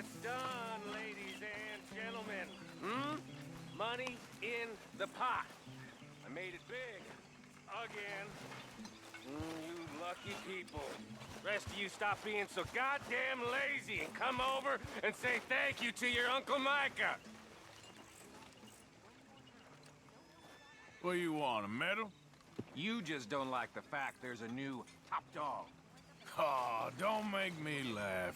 it's done, ladies and gentlemen. Money in the pot. I made it big. Again. You lucky people. Rest of you stop being so goddamn lazy and come over and say thank you to your Uncle Micah. What do you want, a medal? You just don't like the fact there's a new top dog. Oh, don't make me laugh.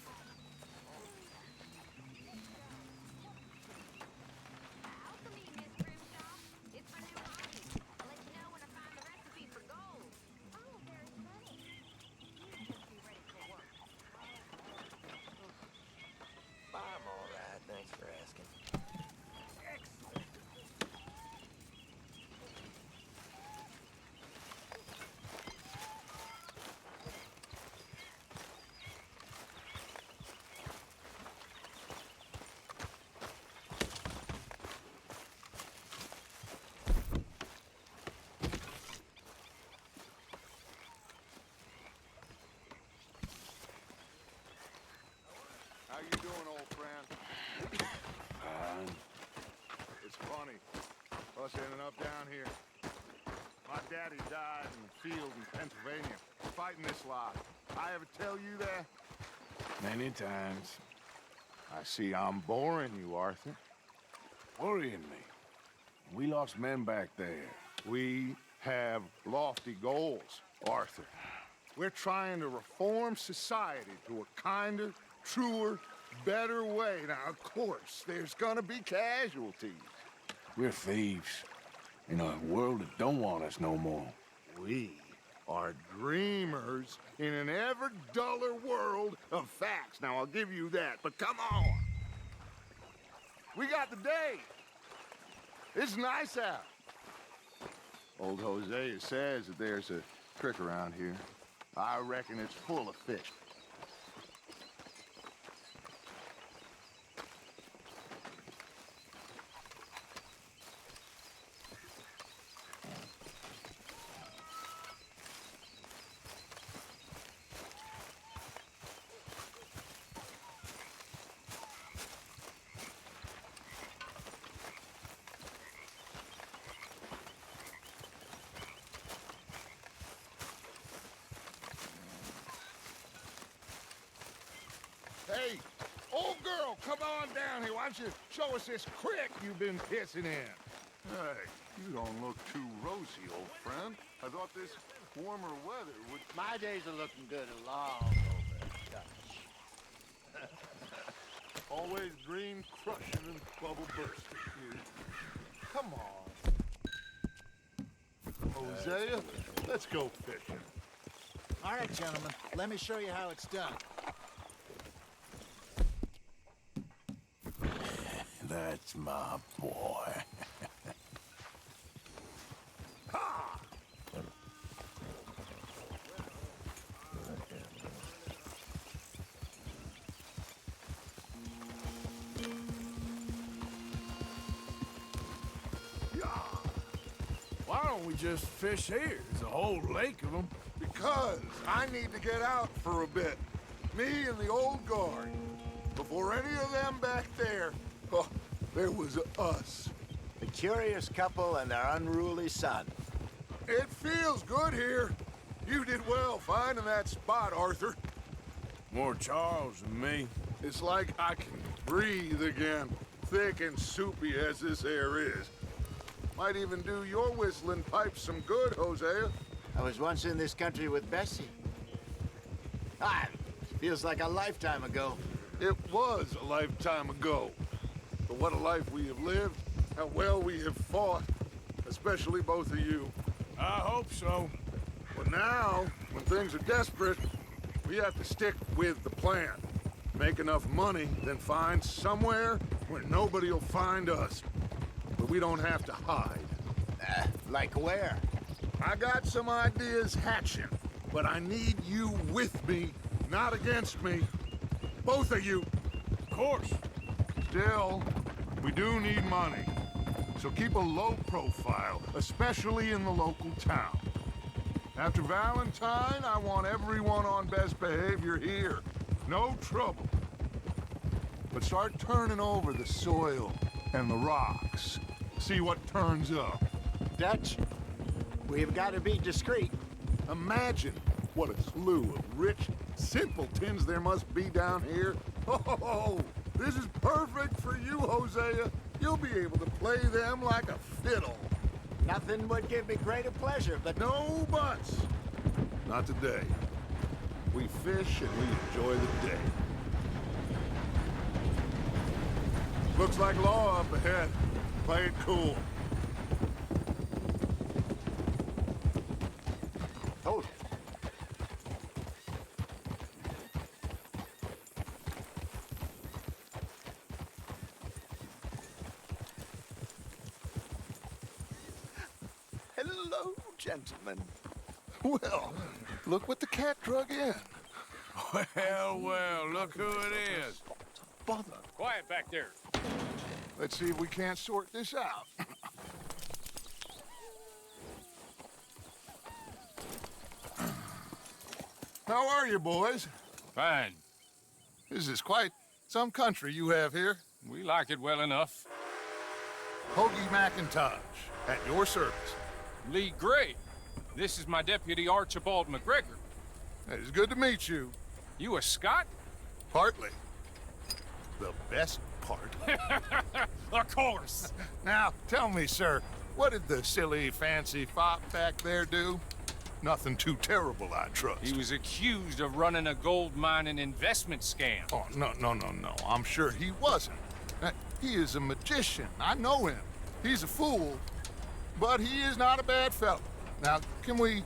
I'm all right, thanks for asking. How you doing, old friend? It's funny, us ending up down here. My daddy died in the field in Pennsylvania, fighting this lot. I ever tell you that? Many times. I see I'm boring you, Arthur. Worrying me. We lost men back there. We have lofty goals, Arthur. We're trying to reform society to a kinder, truer, better way. Now, of course, there's gonna be casualties. We're thieves. In a world that don't want us no more. We are dreamers in an ever duller world of facts. Now, I'll give you that, but come on. We got the day. It's nice out. Old Hosea says that there's a creek around here. I reckon it's full of fish. Hey, old girl, come on down here. Why don't you show us this creek you've been pissing in? Hey, you don't look too rosy, old friend. I thought this warmer weather would... My days are looking good along over Dutch. Always green crushing and bubble bursting here. Come on. Hosea, let's go fishing. All right, gentlemen, let me show you how it's done. That's my boy. Why don't we just fish here? There's a whole lake of them. Because I need to get out for a bit. Me and the old guard. Before any of them back there, oh, there was us. The curious couple and their unruly son. It feels good here. You did well finding that spot, Arthur. More Charles than me. It's like I can breathe again, thick and soupy as this air is. Might even do your whistling pipes some good, Hosea. I was once in this country with Bessie. Feels like a lifetime ago. It was a lifetime ago. But what a life we have lived, how well we have fought, especially both of you. I hope so. But now, when things are desperate, we have to stick with the plan. Make enough money, then find somewhere where nobody will find us. But we don't have to hide. Like where? I got some ideas hatching, but I need you with me, not against me. Both of you. Of course. Still, we do need money. So keep a low profile, especially in the local town. After Valentine, I want everyone on best behavior here. No trouble. but start turning over the soil and the rocks. See what turns up. Dutch, we've got to be discreet. Imagine what a slew of rich simpletons there must be down here. Oh, this is perfect for you, Hosea. You'll be able to play them like a fiddle. Nothing would give me greater pleasure, but No buts. Not today. We fish and we enjoy the day. Looks like law up ahead. Play it cool. hold it. Hello, gentlemen. Well, look what the cat drug in. Well, well, look who it is. Bother. Quiet back there. Let's see if we can't sort this out. How are you, boys? Fine. This is quite some country you have here. We like it well enough. Hoagie McIntosh, at your service. Lee Gray. This is my deputy Archibald McGregor. It is good to meet you. You a Scot? Partly. The best part. Of course. Now, tell me, sir, what did the silly, fancy fop back there do? Nothing too terrible, I trust. He was accused of running a gold mining investment scam. Oh, no. I'm sure he wasn't. He is a magician. I know him. He's a fool, but he is not a bad fellow. Now, can we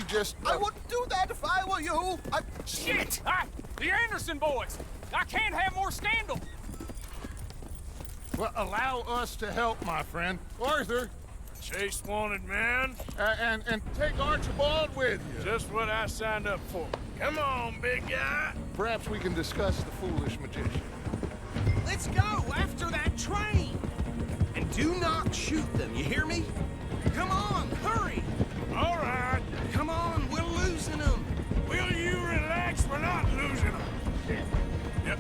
just... I wouldn't do that if I were you. Shit! The Anderson boys! I can't have more scandal! Well, allow us to help, my friend. Arthur, Chase wanted man. and take Archibald with you. Just what I signed up for. Come on, big guy. Perhaps we can discuss the foolish magician. Let's go after that train! And do not shoot them, you hear me? Come on, hurry! All right. Come on, we're losing them! Will you relax? We're not losing them. Yep.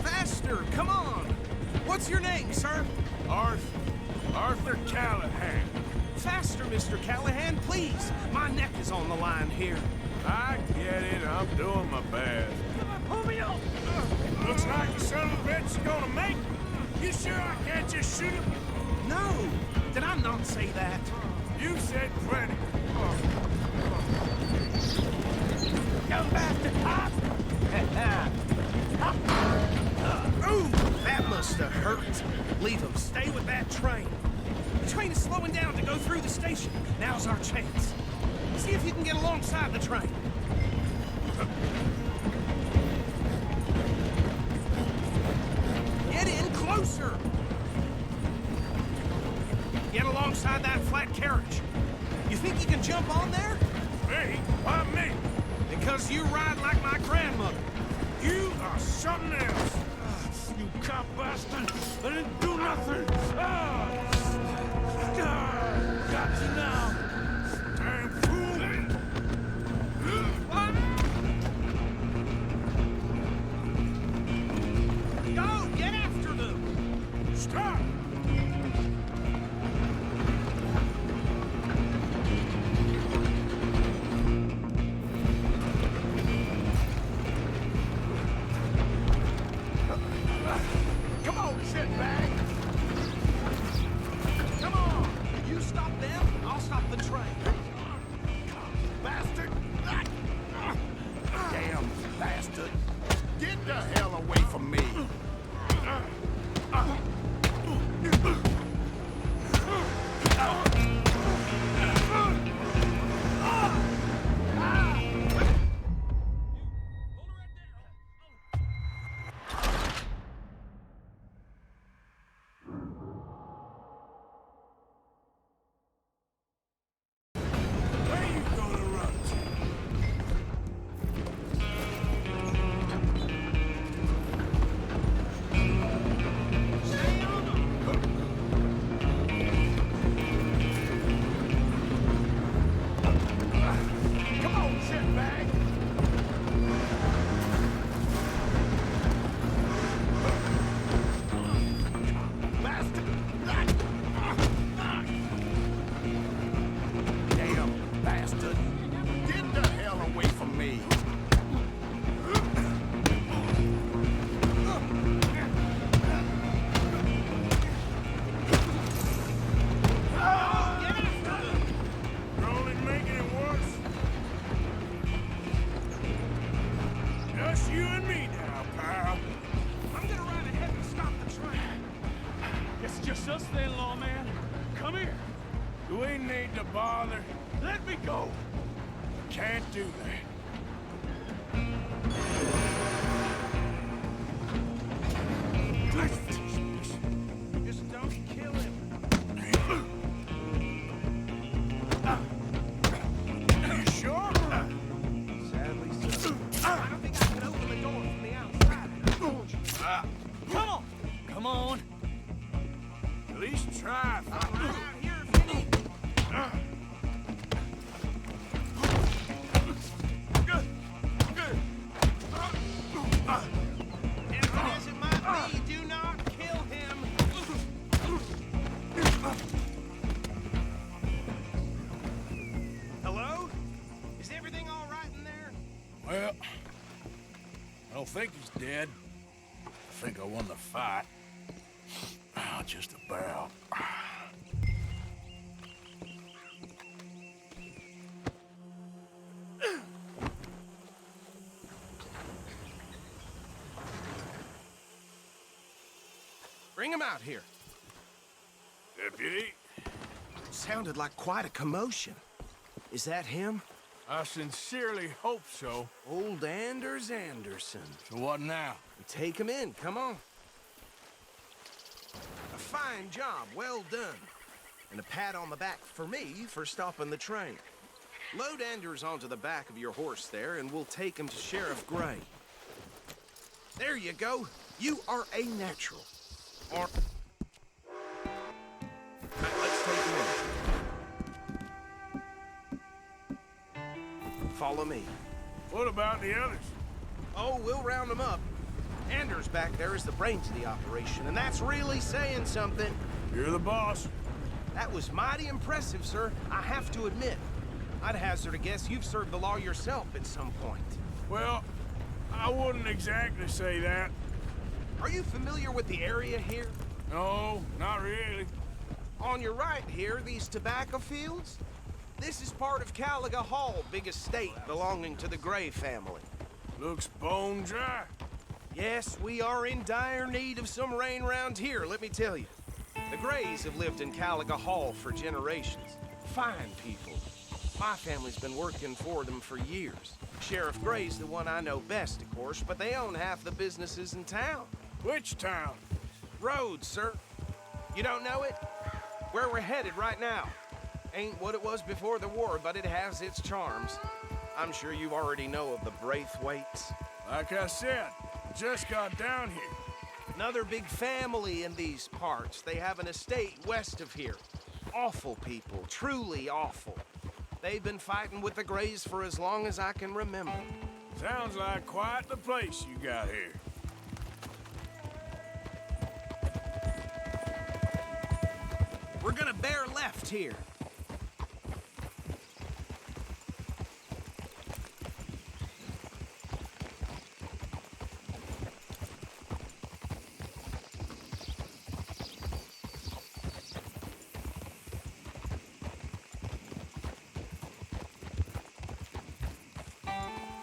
Faster, come on! What's your name, sir? Arthur Callahan. Faster, Mr. Callahan, please! My neck is on the line here. I get it. I'm doing my best. Pull me up! Looks like the son of a bitch is gonna make it. You sure I can't just shoot him? No! Did I not say that? You said plenty. Go faster, cop! Ooh, that must have hurt. Leave them. Stay with that train. The train is slowing down to go through the station. Now's our chance. See if you can get alongside the train. Get in closer! Get alongside that flat carriage. You think you can jump on there? Me? Why me? Because you ride like my grandmother. You are something else. You cop bastard. I didn't do nothing. Got you now. Damn fool. Go, get after them! Stop. Come on, shitbag! Come on! You stop them, I'll stop the me. You're only making it worse. Just you and me now, pal. I'm gonna ride ahead and stop the train. It's just us then, lawman. Come here. You ain't need to bother. Let me go. Can't do that. Just don't kill him. You sure? Sadly so. I don't think I can open the door from the outside. Come on. Come on. At least try. Right out here if you need. Empty as it might be, do not kill him. Hello? Is everything all right in there? Well, I don't think he's dead. I think I won the fight. Just about. Bring him out here. Deputy, Sounded like quite a commotion. Is that him? I sincerely hope so. Old Anders Anderson. So what now? Take him in, come on. A fine job, well done. And a pat on the back for me for stopping the train. Load Anders onto the back of your horse there, and we'll take him to Sheriff Gray. There you go. You are a natural. Or... Let's take him in. Follow me. What about the others? Oh, we'll round them up. Anders back there is the brains of the operation, and that's really saying something. You're the boss. That was mighty impressive, sir. I have to admit. I'd hazard a guess you've served the law yourself at some point. Well, I wouldn't exactly say that. Are you familiar with the area here? No, not really. On your right here, these tobacco fields? This is part of Caliga Hall, big estate belonging to the Gray family. Looks bone dry. Yes, we are in dire need of some rain round here, let me tell you. The Grays have lived in Caliga Hall for generations. Fine people. My family's been working for them for years. Sheriff Gray's the one I know best, of course, but they own half the businesses in town. Which town? Rhodes, sir. You don't know it? Where we're headed right now. Ain't what it was before the war, but it has its charms. I'm sure you already know of the Braithwaites. Like I said, just got down here. Another big family in these parts. They have an estate west of here. Awful people, truly awful. They've been fighting with the Grays for as long as I can remember. Sounds like quite the place you got here. We're gonna bear left here.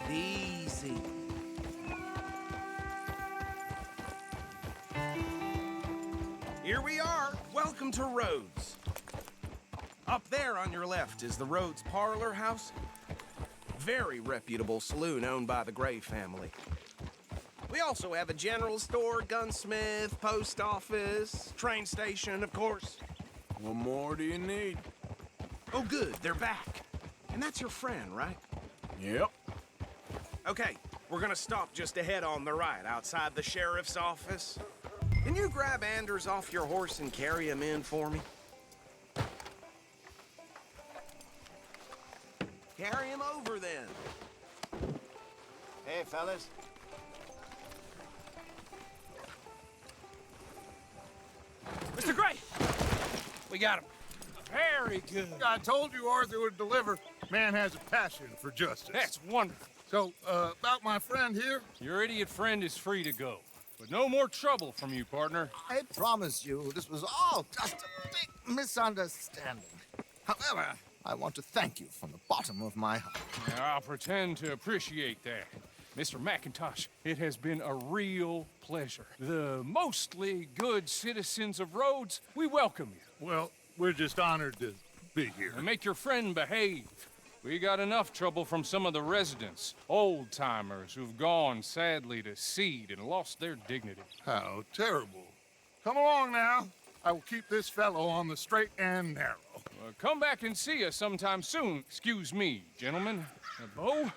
Easy. Here we are. Welcome to Rhodes. Up there on your left is the Rhodes Parlor House. Very reputable saloon owned by the Gray family. We also have a general store, gunsmith, post office, train station, of course. What more do you need? Oh, good, they're back. And that's your friend, right? Yep. Okay, we're gonna stop just ahead on the right, outside the sheriff's office. Can you grab Anders off your horse and carry him in for me? Carry him over, then. Hey, fellas. Mr. Gray! We got him. Very good. I told you Arthur would deliver. Man has a passion for justice. That's wonderful. So, about my friend here? Your idiot friend is free to go. But no more trouble from you, partner. I promise you, this was all just a big misunderstanding. However, I want to thank you from the bottom of my heart. I'll pretend to appreciate that. Mr. McIntosh, it has been a real pleasure. The mostly good citizens of Rhodes, we welcome you. Well, we're just honored to be here. And make your friend behave. We got enough trouble from some of the residents, old-timers who've gone, sadly, to seed and lost their dignity. How terrible. Come along now. I will keep this fellow on the straight and narrow. Come back and see us sometime soon. Excuse me, gentlemen. Bo,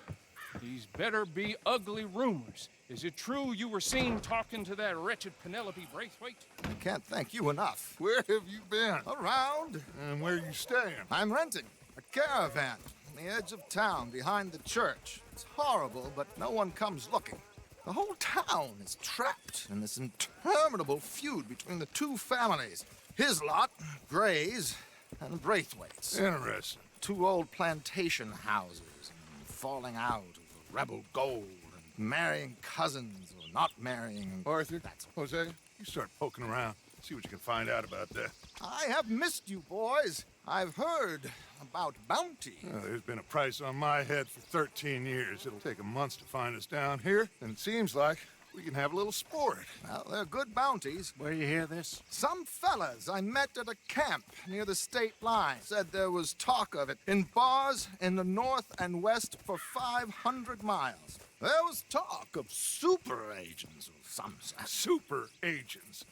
these better be ugly rumors. Is it true you were seen talking to that wretched Penelope Braithwaite? I can't thank you enough. Where have you been? Around. And where you staying? I'm renting a caravan on the edge of town behind the church. It's horrible, but no one comes looking. The whole town is trapped in this interminable feud between the two families. His lot, Gray's, and Braithwaite's. Interesting. Two old plantation houses, and falling out over rebel gold, and marrying cousins or not marrying. Arthur, That's Jose, you start poking around. See what you can find out about that. I have missed you, boys. I've heard about bounty. There's been a price on my head for 13 years. It'll take a month to find us down here, and it seems like we can have a little sport. Well, they're good bounties. Where you hear this? Some fellas I met at a camp near the state line said there was talk of it in bars in the north and west for 500 miles. There was talk of super agents of some sort. Super agents.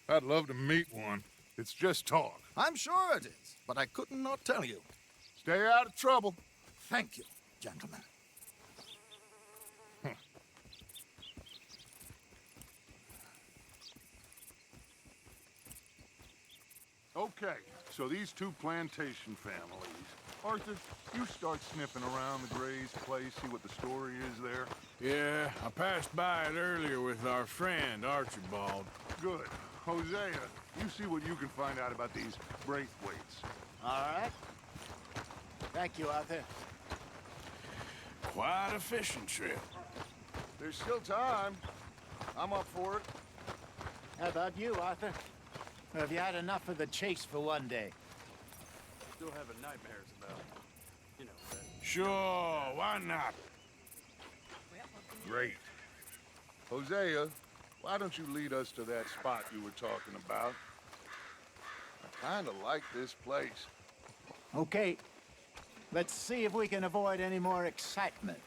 I'd love to meet one. It's just talk. I'm sure it is, but I couldn't not tell you. Stay out of trouble. Thank you, gentlemen. Okay, so these two plantation families. Arthur, you start sniffing around the Gray's place, see what the story is there. Yeah, I passed by it earlier with our friend, Archibald. Good. Hosea, you see what you can find out about these Braithwaites. All right. Thank you, Arthur. Quite a fishing trip. There's still time. I'm up for it. How about you, Arthur? Or have you had enough of the chase for one day? Still having nightmares about, that. Sure, why not? Great. Hosea, why don't you lead us to that spot you were talking about? I kind of like this place. Okay. Let's see if we can avoid any more excitement.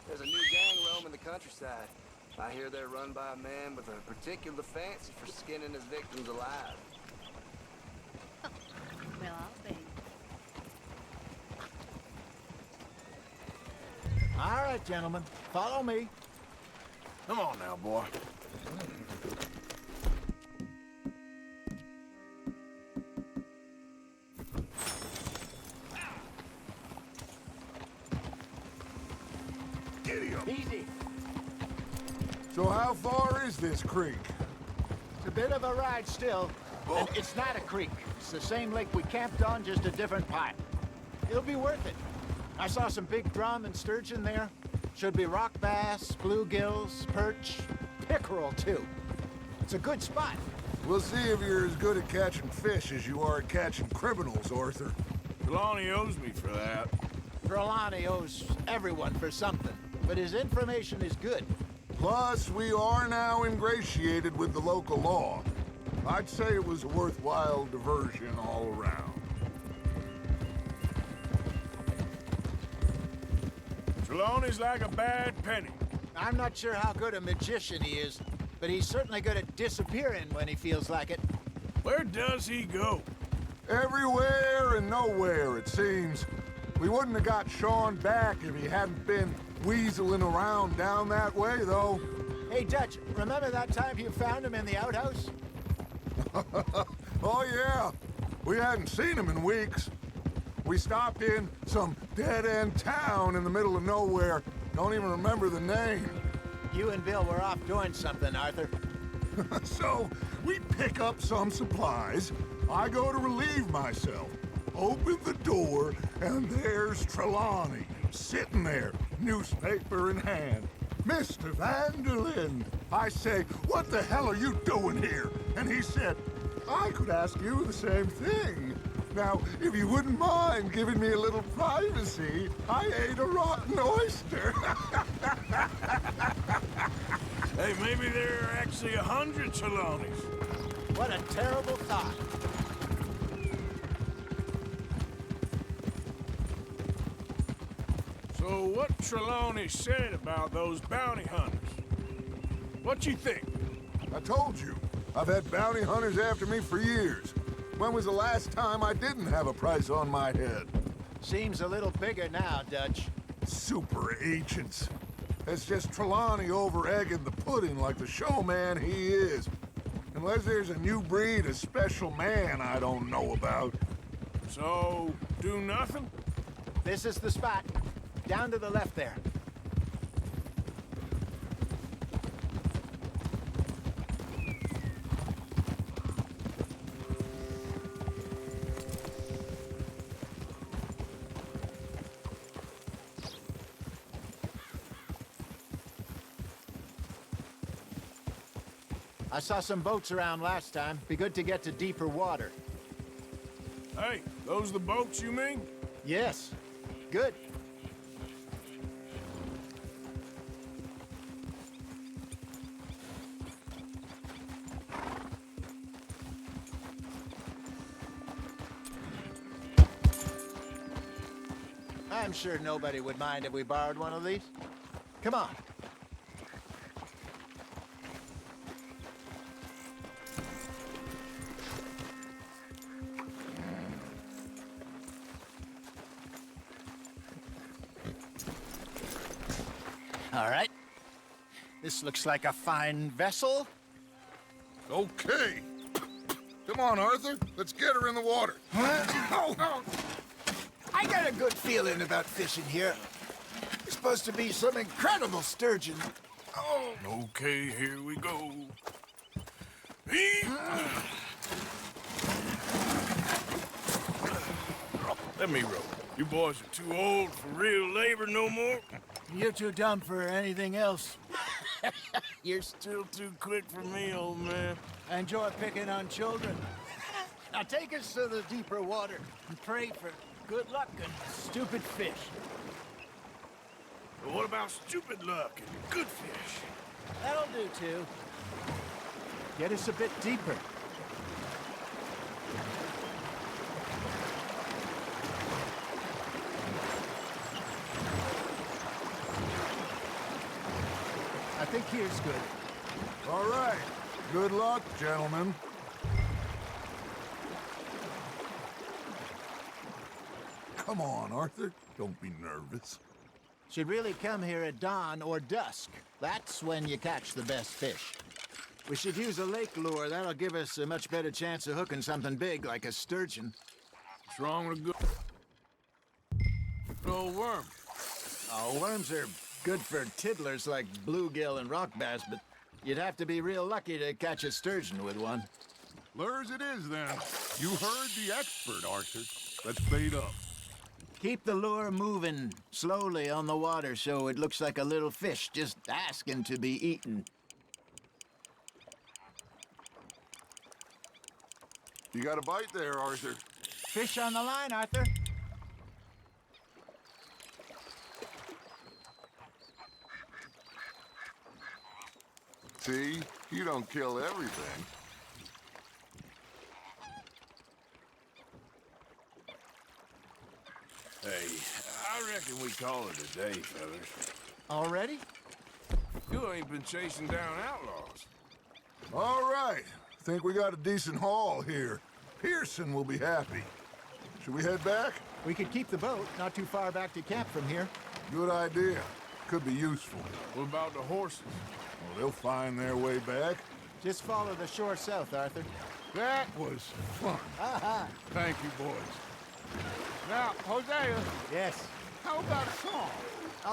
There's a new gang roaming the countryside. I hear they're run by a man with a particular fancy for skinning his victims alive. Well, I'll be. All right, gentlemen. Follow me. Come on now, boy. Easy. So how far is this creek? It's a bit of a ride still. And it's not a creek. It's the same lake we camped on, just a different part. It'll be worth it. I saw some big drum and sturgeon there. Should be rock bass, bluegills, perch, pickerel too. It's a good spot. We'll see if you're as good at catching fish as you are at catching criminals, Arthur. Trelawney owes me for that. Trelawney owes everyone for something, but his information is good. Plus, we are now ingratiated with the local law. I'd say it was a worthwhile diversion all around. Trelawney's like a bad penny. I'm not sure how good a magician he is, but he's certainly good at disappearing when he feels like it. Where does he go? Everywhere and nowhere, it seems. We wouldn't have got Sean back if he hadn't been weaseling around down that way, though. Hey, Dutch, remember that time you found him in the outhouse? Oh, yeah. We hadn't seen him in weeks. We stopped in some dead-end town in the middle of nowhere. Don't even remember the name. You and Bill were off doing something, Arthur. So, we pick up some supplies. I go to relieve myself. opened the door, and there's Trelawney, sitting there, newspaper in hand. Mr. Van der Linde. I say, what the hell are you doing here? And he said, I could ask you the same thing. Now, if you wouldn't mind giving me a little privacy, I ate a rotten oyster. Hey, maybe there are actually 100 Trelawneys. What a terrible thought. So what Trelawney said about those bounty hunters? What you think? I told you, I've had bounty hunters after me for years. When was the last time I didn't have a price on my head? Seems a little bigger now, Dutch. Super agents. It's just Trelawney over-egging the pudding like the showman he is. Unless there's a new breed of special man I don't know about. So, do nothing? This is the spot. Down to the left there. I saw some boats around last time. Be good to get to deeper water. Hey, those the boats you mean? Yes. Good. I'm sure nobody would mind if we borrowed one of these. Come on. All right. This looks like a fine vessel. Okay. Come on, Arthur. Let's get her in the water. Oh. I got a good feeling about fishing here. It's supposed to be some incredible sturgeon. Oh. Okay, here we go. Let me row. You boys are too old for real labor no more. You're too dumb for anything else. You're still too quick for me, old man. I enjoy picking on children. Now take us to the deeper water and pray for good luck and stupid fish. But what about stupid luck and good fish? That'll do, too. Get us a bit deeper. I think here's good. All right. Good luck, gentlemen. Come on, Arthur. Don't be nervous. Should really come here at dawn or dusk. That's when you catch the best fish. We should use a lake lure. That'll give us a much better chance of hooking something big like a sturgeon. What's wrong with a good old worm? Oh, worms are good for tiddlers like bluegill and rock bass, but you'd have to be real lucky to catch a sturgeon with one. Lures it is, then. You heard the expert, Arthur. Let's bait up. Keep the lure moving slowly on the water so it looks like a little fish just asking to be eaten. You got a bite there, Arthur. Fish on the line, Arthur. See? You don't kill everything. Hey, I reckon we call it a day, fellas. Already? You ain't been chasing down outlaws. All right. Think we got a decent haul here. Pearson will be happy. Should we head back? We could keep the boat not too far back to camp from here. Good idea. Could be useful. What about the horses? Well, they'll find their way back. Just follow the shore south, Arthur. That was fun. Thank you, boys. Now, Hosea, Yes. how about a song?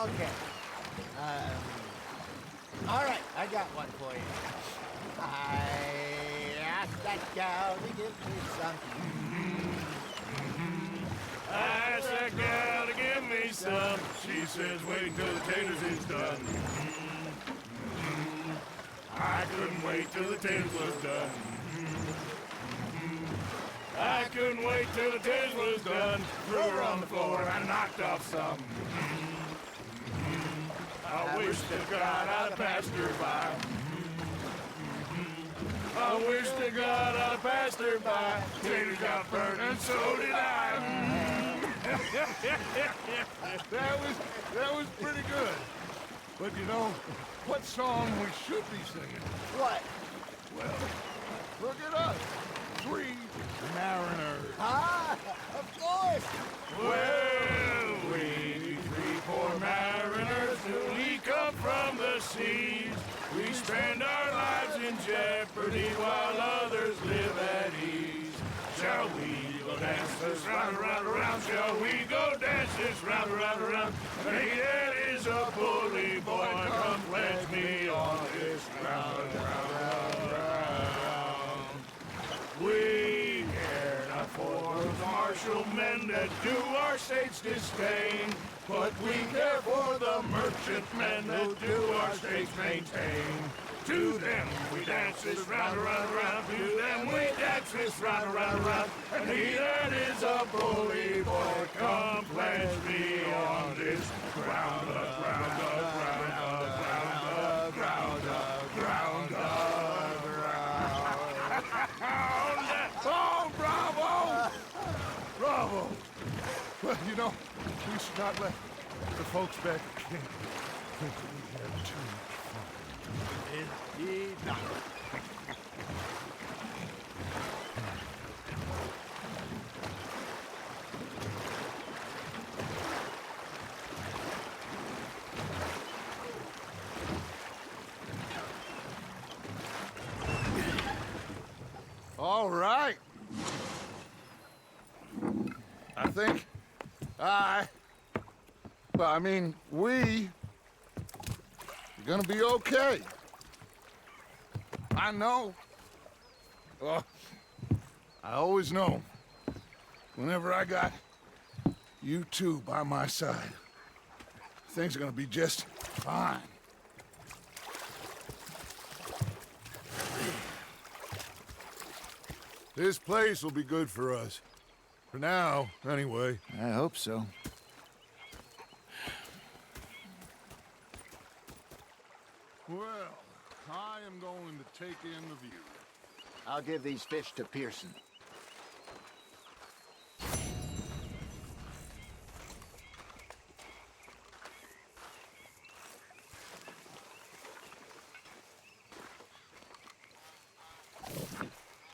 Okay. All right, I got one for you. I asked that gal to give me something. some. She says, wait till the taters is done. I couldn't wait till the taters was done. I couldn't wait till the taters was done. Threw her on the floor and I knocked off some. I wish to God I'd passed her by. I wish to God I'd passed her by. Taters got burnt and so did I. that was pretty good. But you know, what song we should be singing? What? Well, look at us. 3 mariners. Ah, of course. Well, we 3 poor mariners who we come from the seas. We spend our lives in jeopardy while others live at ease. Shall we go dance this round, around, around? Shall we go dance this round, around, around? Hey, that is a bully boy. Come pledge me on this round, round, round, round. We care not for the martial men that do our state's disdain, but we care for the merchantmen that do our state's maintain. To them we dance this round, around, around. To them we dance this round, around, around. And he that is a bully boy, come pledge me on this ground up, ground up, ground up, ground up, ground up, ground up, ground up. Oh, bravo! Bravo! Well, you know, we should not let the folks back at camp think that we had too much fun. Indeed not. All right. I think we are gonna be okay. I know. Well, I always know. Whenever I got you two by my side, things are gonna be just fine. This place will be good for us. For now, anyway. I hope so. Well, I am going to take in the view. I'll give these fish to Pearson.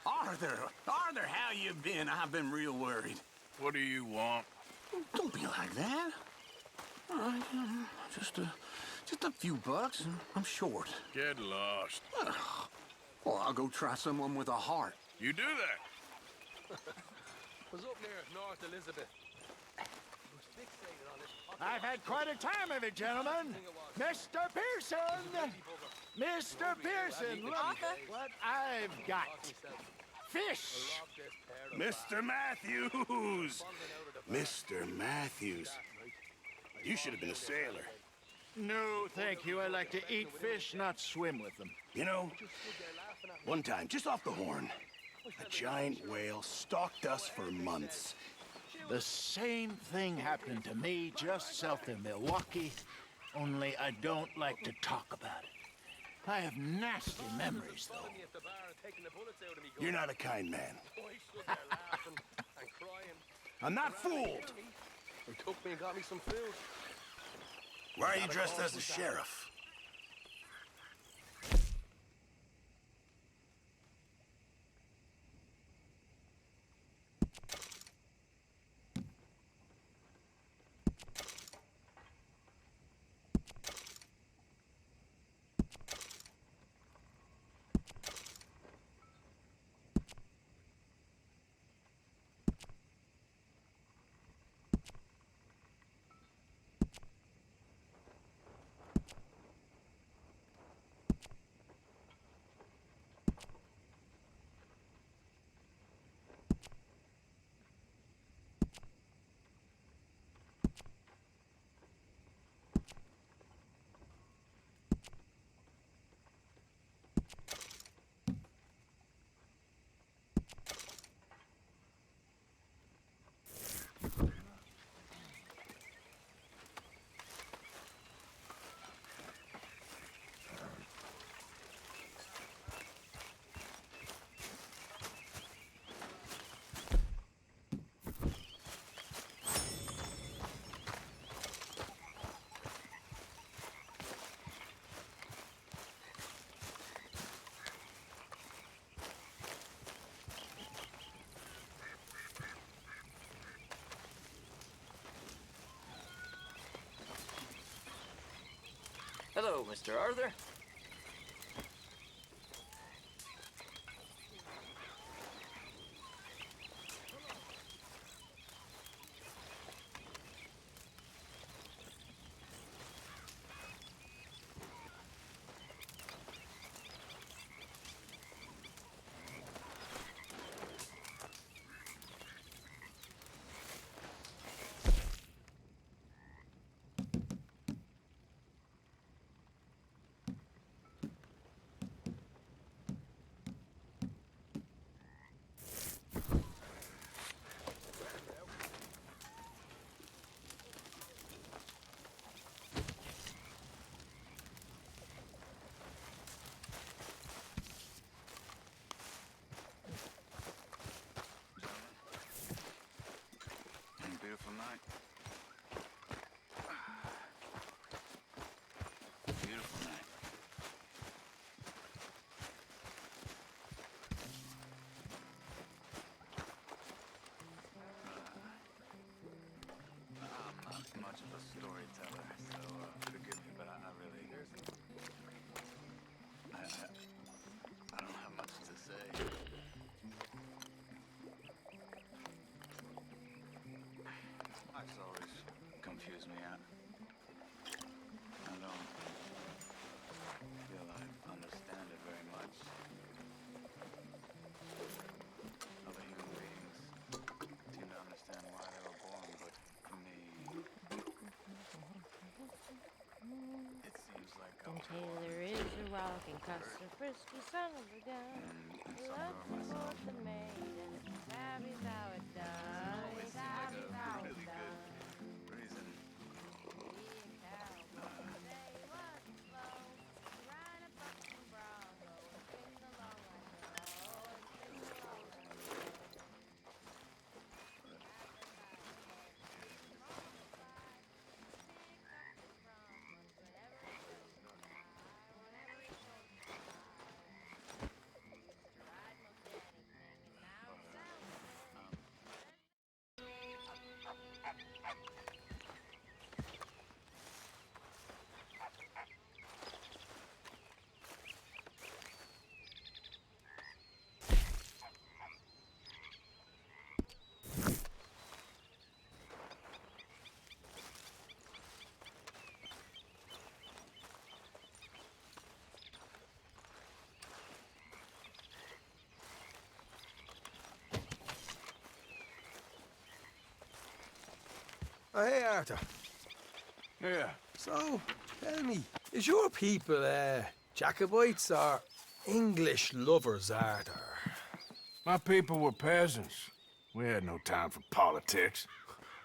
Arthur, how you been? I've been real worried. What do you want? Don't be like that. All right, just a few bucks, and I'm short. Get lost. Well, I'll go try someone with a heart. You do that. Was up near North Elizabeth. I've had quite a time of it, gentlemen. Mr. Pearson! Mr. Pearson, look what I've got. Fish! Mr. Matthews! Mr. Matthews. You should have been a sailor. No, thank you. I like to eat fish, not swim with them. You know, one time, just off the Horn, a giant whale stalked us for months. The same thing happened to me just south of Milwaukee, only I don't like to talk about it. I have nasty memories, though. You're not a kind man. I'm not fooled. They took me and got me some food. Why are you dressed as a sheriff? Mr. Arthur. Beautiful night. Beautiful night. I'm not much of a storyteller, so forgive me, but I really... I don't have much to say. Life's always confused me out. I don't feel I understand it very much. Other human beings seem to understand why they were born, but for me, it seems like And Taylor is a rockin' cuss, a frisky son of a gun. Loves the horse and maid, and Savvy's how it done. always seemed like a really good reason. Oh, hey, Arthur. Yeah. So, tell me, is your people, Jacobites or English lovers, Arthur? My people were peasants. We had no time for politics.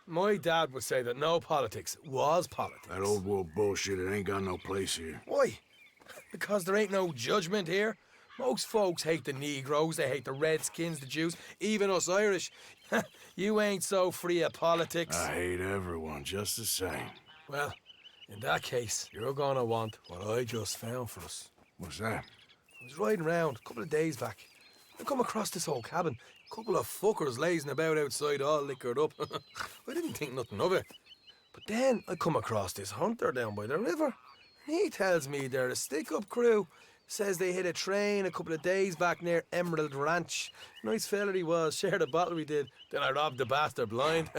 My dad would say that no politics was politics. That old world bullshit, it ain't got no place here. Why? Because there ain't no judgment here. Most folks hate the Negroes, they hate the Redskins, the Jews, even us Irish. You ain't so free of politics. I hate everyone just the same. Well, in that case, you're gonna want what I just found for us. What's that? I was riding around a couple of days back. I come across this old cabin. A couple of fuckers lazing about outside all liquored up. I didn't think nothing of it. But then I come across this hunter down by the river. And he tells me they're a stick-up crew. Says they hit a train a couple of days back near Emerald Ranch. Nice fella he was, shared a bottle we did. Then I robbed the bastard blind.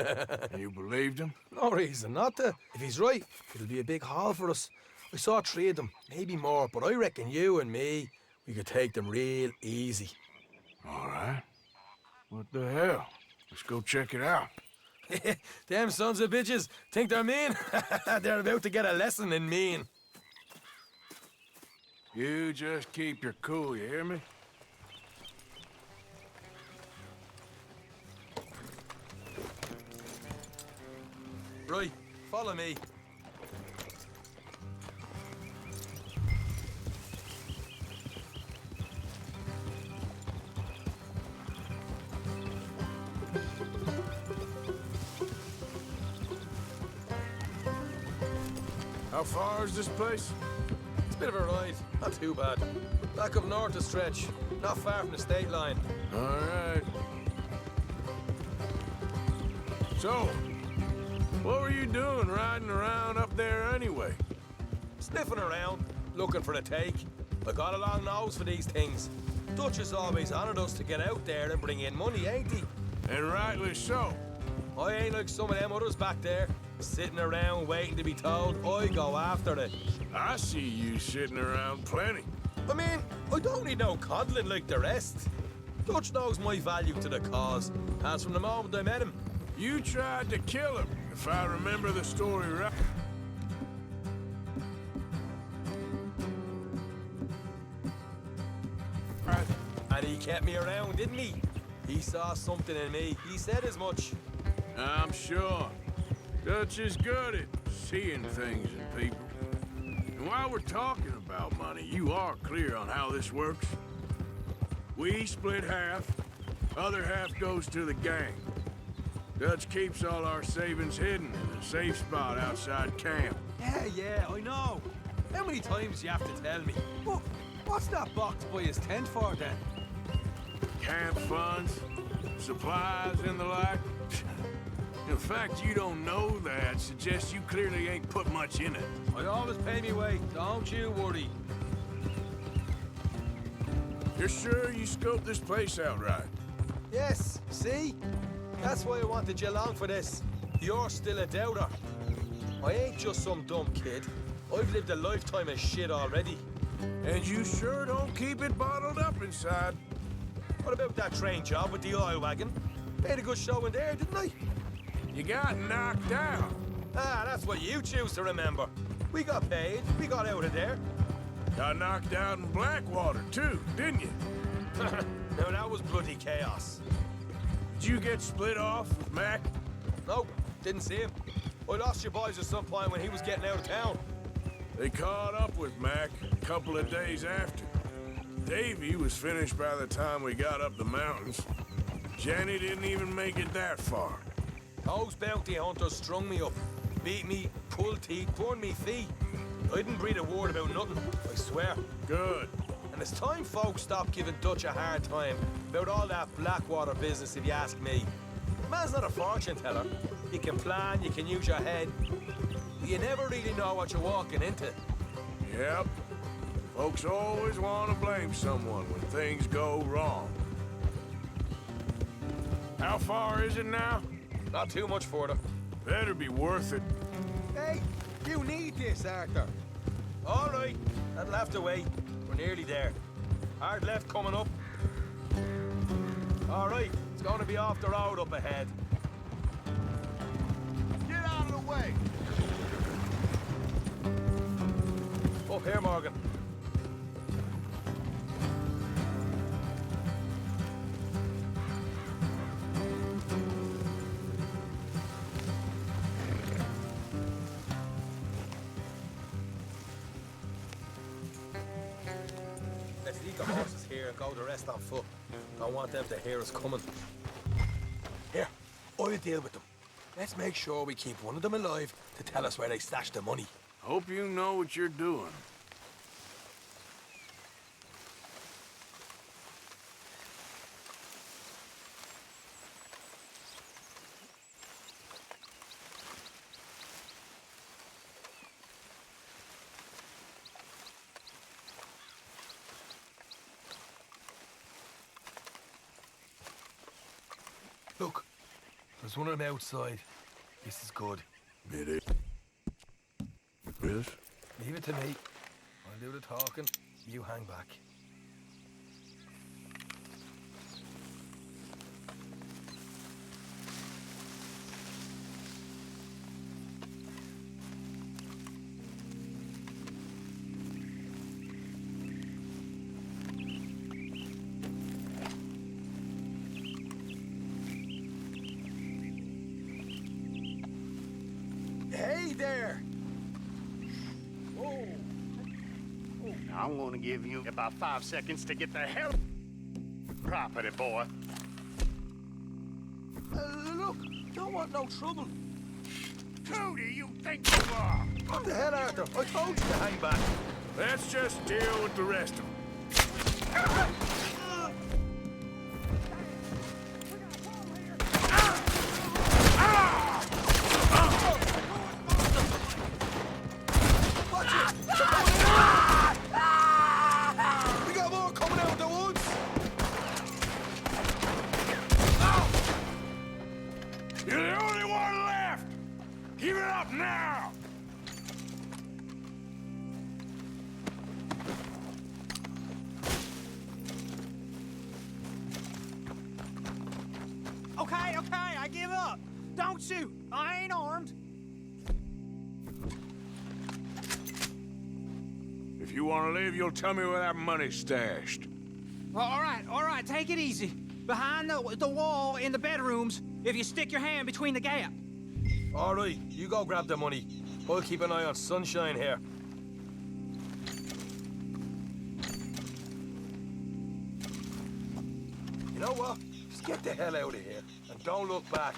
You believed him? No reason not to. If he's right, it'll be a big haul for us. I saw 3 of them, maybe more, but I reckon you and me, we could take them real easy. All right. What the hell? Let's go check it out. Them sons of bitches think they're mean. They're about to get a lesson in mean. You just keep your cool, you hear me? Right, follow me. How far is this place? It's a bit of a ride, not too bad. Back up north a stretch, not far from the state line. All right. So, what were you doing riding around up there anyway? Sniffing around. looking for a take. I got a long nose for these things. Dutch has always honoured us to get out there and bring in money, ain't he? And rightly so. I ain't like some of them others back there, sitting around waiting to be told I go after it. I see you sitting around plenty. I mean, I don't need no coddling like the rest. Dutch knows my value to the cause, as from the moment I met him. You tried to kill him, if I remember the story right. And he kept me around, didn't he? He saw something in me. He said as much. I'm sure. Dutch is good at seeing things in people. And while we're talking about money, you are clear on how this works? We split half, other half goes to the gang. Dutch keeps all our savings hidden in a safe spot outside camp. Yeah, I know. How many times do you have to tell me? What's that box by his tent for, then? Camp funds, supplies, and the like. In fact, you don't know that suggests you clearly ain't put much in it. I always pay me way, don't you worry. You're sure you scoped this place out right? Yes, see? That's why I wanted you along for this. You're still a doubter. I ain't just some dumb kid. I've lived a lifetime of shit already. And you sure don't keep it bottled up inside. What about that train job with the oil wagon? Made a good show in there, didn't I? You got knocked out. Ah, that's what you choose to remember. We got paid, we got out of there. Got knocked out in Blackwater, too, didn't you? Now that was bloody chaos. Did you get split off with Mac? Nope, didn't see him. I lost your boys at some point when he was getting out of town. They caught up with Mac a couple of days after. Davy was finished by the time we got up the mountains. Jenny didn't even make it that far. Those bounty hunters strung me up, beat me, pulled teeth, burned me feet. I didn't breathe a word about nothing, I swear. Good. And it's time folks stop giving Dutch a hard time about all that Blackwater business, if you ask me. The man's not a fortune teller. You can plan, you can use your head. But you never really know what you're walking into. Yep. Folks always want to blame someone when things go wrong. How far is it now? Not too much further. Better be worth it. Hey, you need this, Arthur. All right, that'll have to wait. We're nearly there. Hard left coming up. All right, it's going to be off the road up ahead. Get out of the way! Up here, Morgan. Let's leave the horses here and go the rest on foot. Don't want them to hear us coming. Here, I'll deal with them. Let's make sure we keep one of them alive to tell us where they stashed the money. Hope you know what you're doing. Look, there's one of them outside. This is good. It is. Yes? Leave it to me. I'll do the talking. You hang back. Hey there! Oh. I'm gonna give you about 5 seconds to get the hell property, boy. Look, don't want no trouble. Who do you think you are? What the hell, Arthur? I told you to hang back. Let's just deal with the rest of them. Watch it! You're the only one left! Give it up now! Okay, I give up. Don't shoot. I ain't armed. If you want to leave, you'll tell me where that money's stashed. All right, take it easy. Behind the wall in the bedrooms, if you stick your hand between the gap. All right, you go grab the money. I'll keep an eye on Sunshine here. You know what? Just get the hell out of here and don't look back.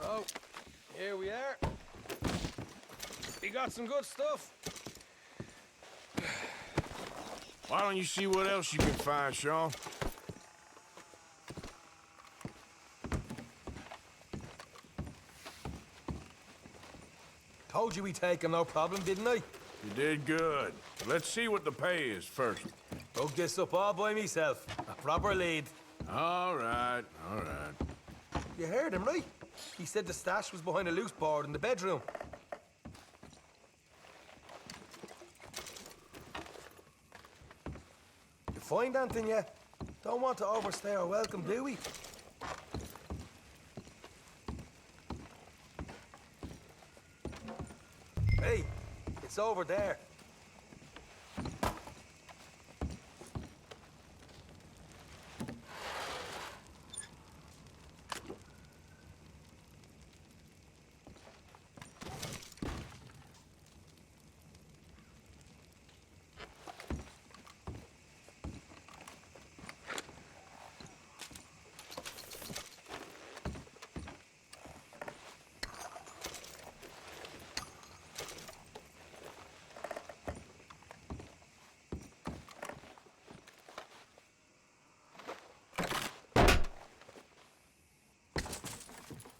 So, here we are. We got some good stuff. Why don't you see what else you can find, Sean? Told you we'd take him, no problem, didn't I? You did good. Let's see what the pay is first. Dug this up all by myself. A proper lead. All right. You heard him, right? He said the stash was behind a loose board in the bedroom. You find anything yet? Don't want to overstay our welcome, do we? Hey, it's over there.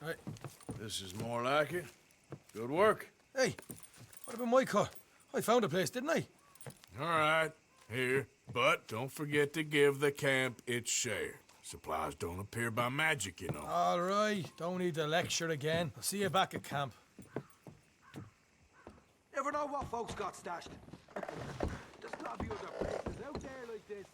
Hey, this is more like it. Good work. Hey, what about my car? I found a place, didn't I? All right, here. But don't forget to give the camp its share. Supplies don't appear by magic, you know. All right, don't need to lecture again. I'll see you back at camp. Never know what folks got stashed. There's not a few other places out there like this.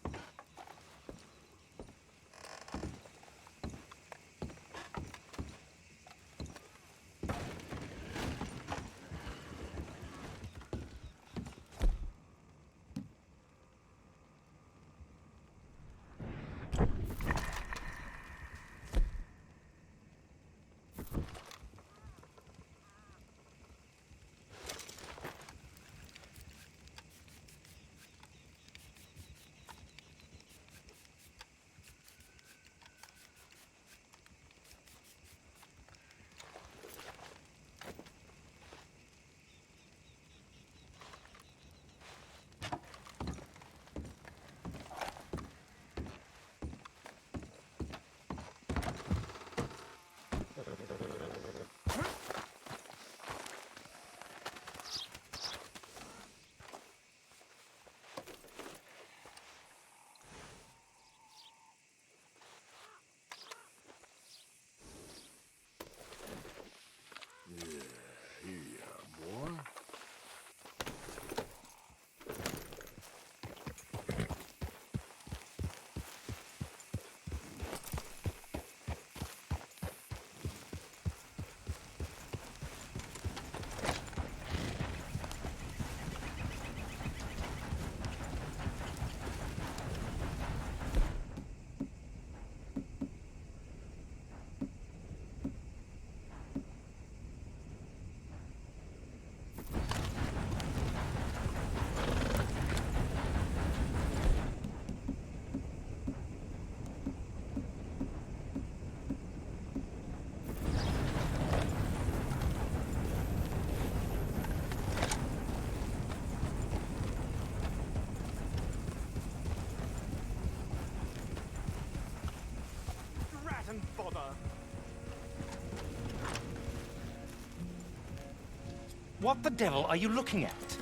What the devil are you looking at?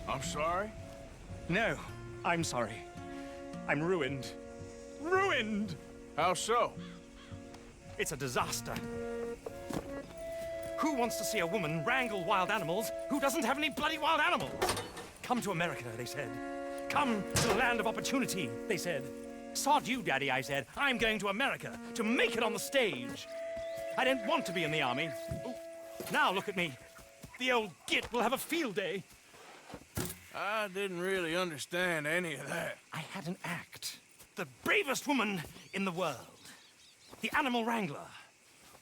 I'm sorry? No, I'm sorry. I'm ruined. Ruined! How so? It's a disaster. Who wants to see a woman wrangle wild animals who doesn't have any bloody wild animals? Come to America, they said. Come to the land of opportunity, they said. Sod you, Daddy, I said. I'm going to America to make it on the stage. I don't want to be in the army. Oh, now look at me. The old git will have a field day. I didn't really understand any of that. I had an act. The bravest woman in the world. The animal wrangler.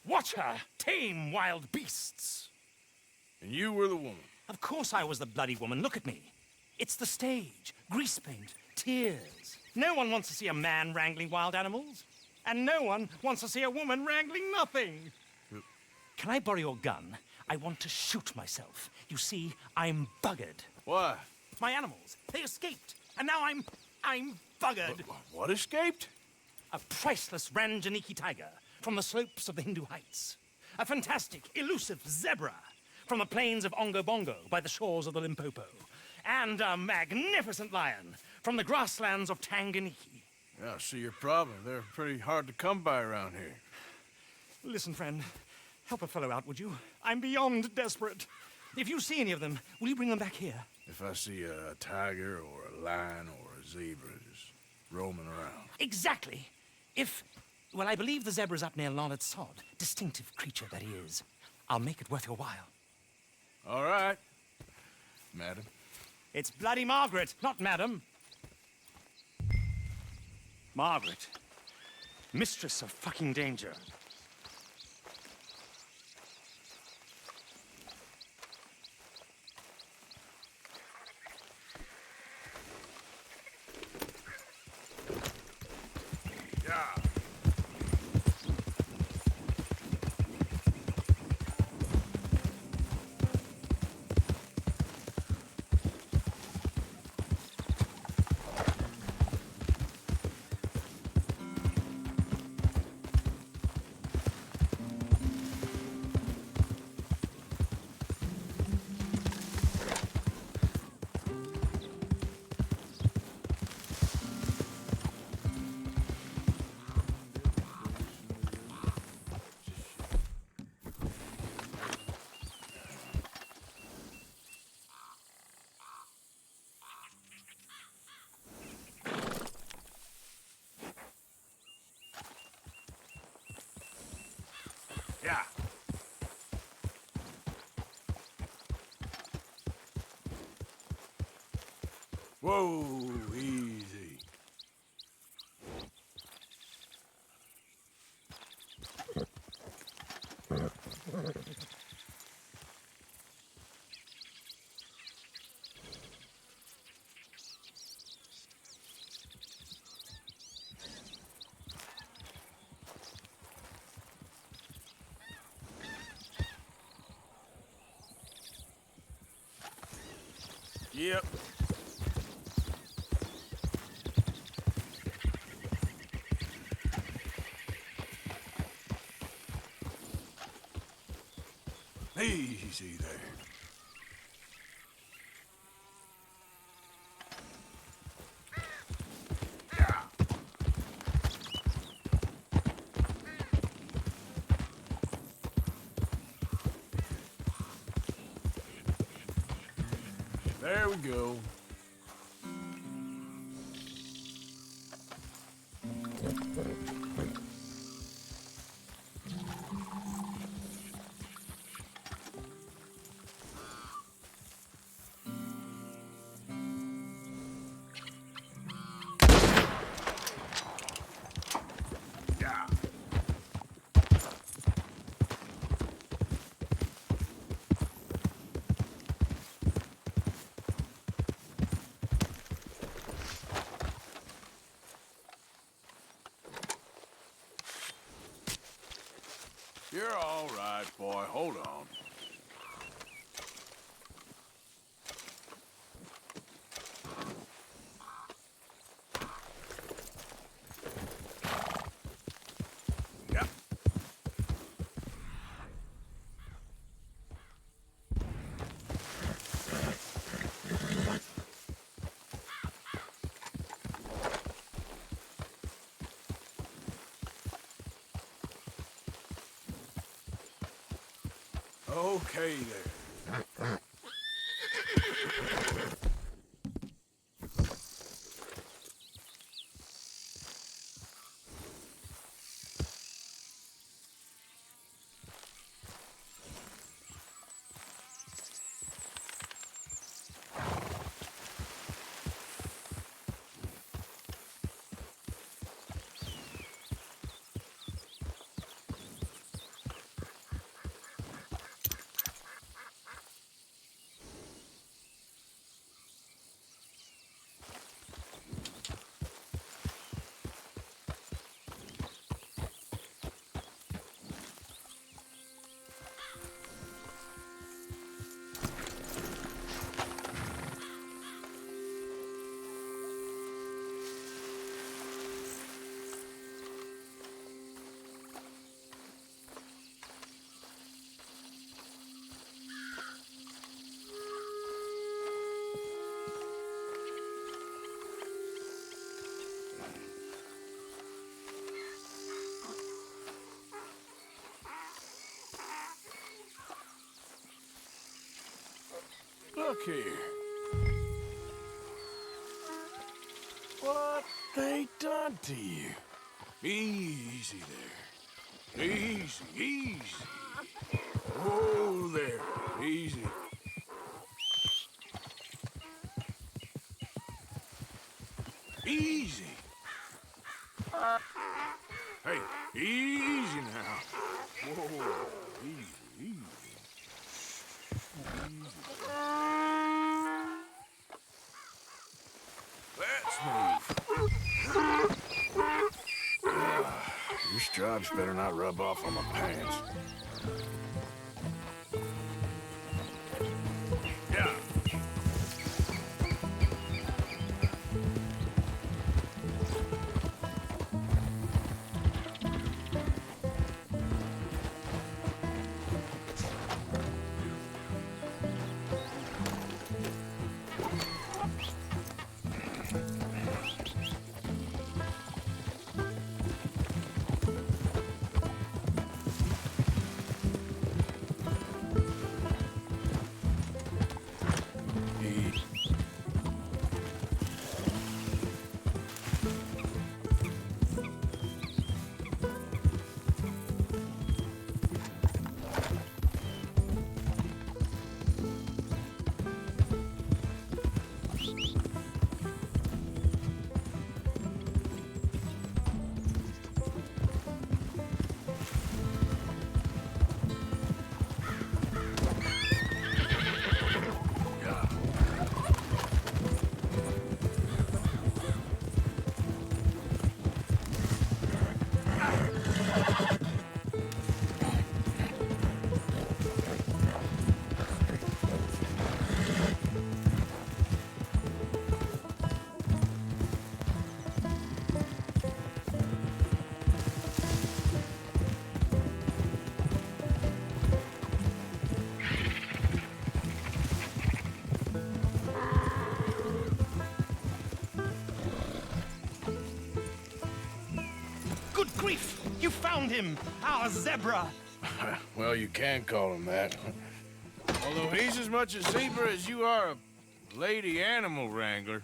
Watch her tame wild beasts. And you were the woman? Of course I was the bloody woman. Look at me. It's the stage. Grease paint. Tears. No one wants to see a man wrangling wild animals. And no one wants to see a woman wrangling nothing. Can I borrow your gun? I want to shoot myself. You see, I'm buggered. Why? My animals. They escaped. And now I'm buggered. What escaped? A priceless Ranjaniki tiger from the slopes of the Hindu Heights. A fantastic, elusive zebra from the plains of Ongo Bongo by the shores of the Limpopo. And a magnificent lion from the grasslands of Tanganyika. Yeah, I see your problem. They're pretty hard to come by around here. Listen, friend. Help a fellow out, would you? I'm beyond desperate. If you see any of them, will you bring them back here? If I see a tiger or a lion or a zebra just roaming around. Exactly. Well, I believe the zebra's up near Linde Sod. Distinctive creature that he is. I'll make it worth your while. All right, madam. It's bloody Margaret, not madam. Margaret. Mistress of fucking danger. Yeah. Whoa, easy. Yep. Easy there. There we go. You're all right, boy. Hold on. Yep. Okay there. Look here. What they done to you? Easy there. Easy, easy. Oh, there. Easy. Easy. Hey, easy now. Whoa, easy, easy. Let's move. Your stripes better not rub off on my pants. Yeah. Grief! You found him! Our zebra! Well, you can call him that. Although he's as much a zebra as you are a lady animal wrangler.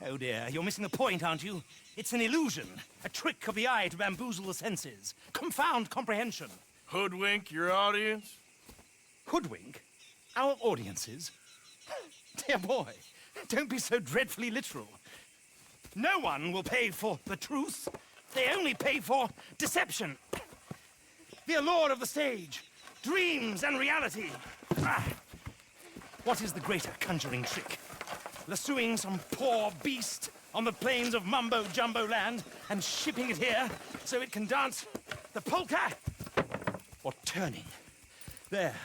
Oh dear, you're missing the point, aren't you? It's an illusion. A trick of the eye to bamboozle the senses. Confound comprehension. Hoodwink your audience? Hoodwink? Our audiences? Dear boy, don't be so dreadfully literal. No one will pay for the truth. They only pay for deception. The allure of the stage, dreams and reality. What is the greater conjuring trick? Lassoing some poor beast on the plains of mumbo-jumbo land and shipping it here so it can dance the polka? Or turning, there,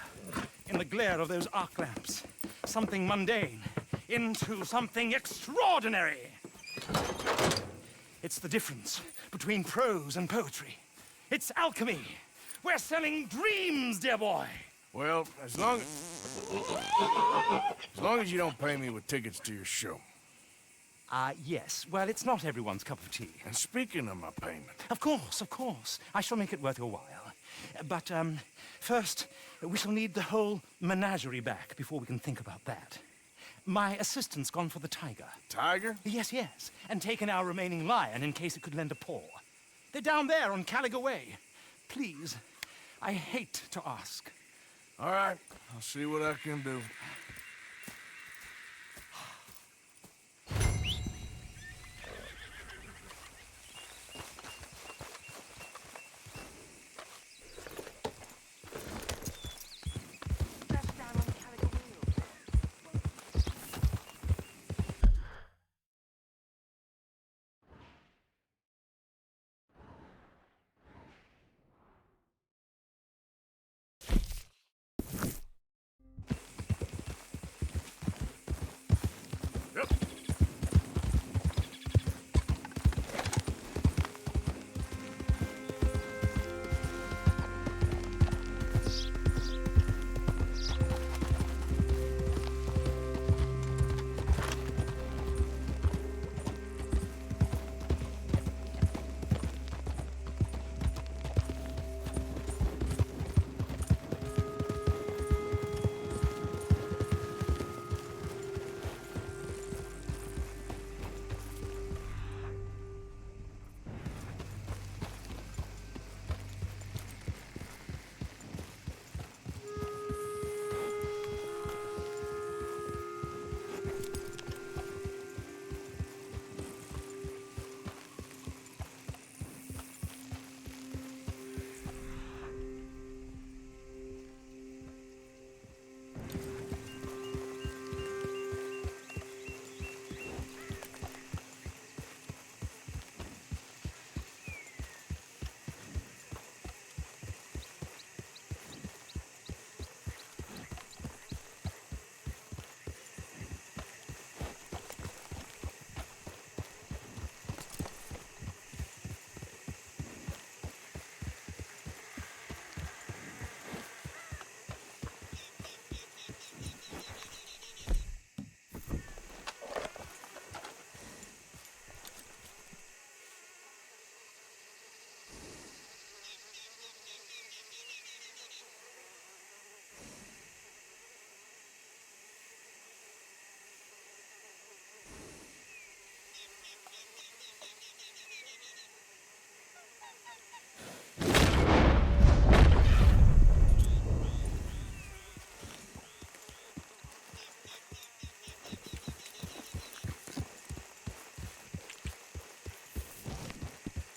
in the glare of those arc lamps, something mundane into something extraordinary? It's the difference between prose and poetry. It's alchemy. We're selling dreams, dear boy. Well, as long as you don't pay me with tickets to your show. Yes. Well, it's not everyone's cup of tea. And speaking of my payment... Of course, of course. I shall make it worth your while. But, first, we shall need the whole menagerie back before we can think about that. My assistant's gone for the tiger. Tiger? Yes, yes. And taken our remaining lion in case it could lend a paw. They're down there on Caliga Way. Please, I hate to ask. All right, I'll see what I can do.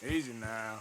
Easy now.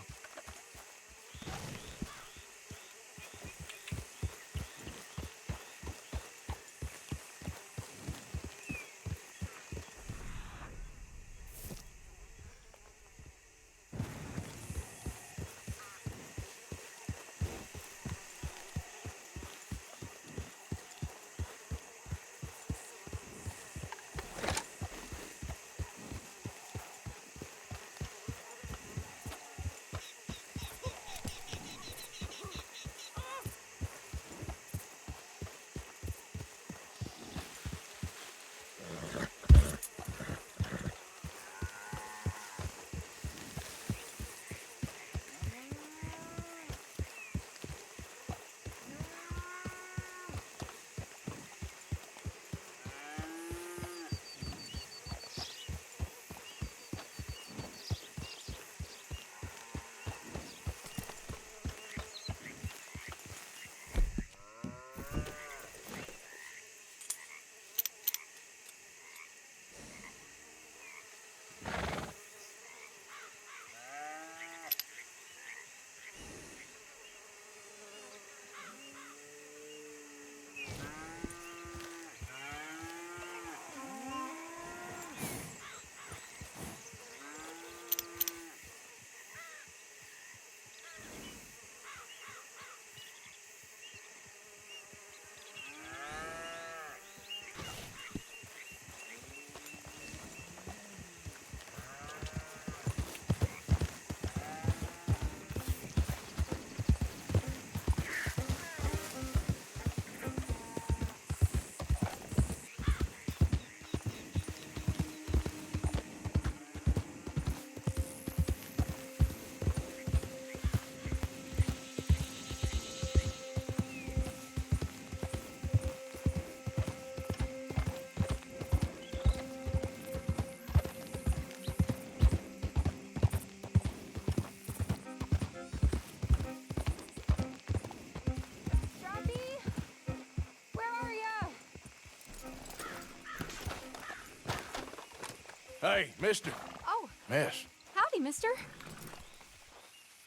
Hey, mister. Oh. Miss. Howdy, mister.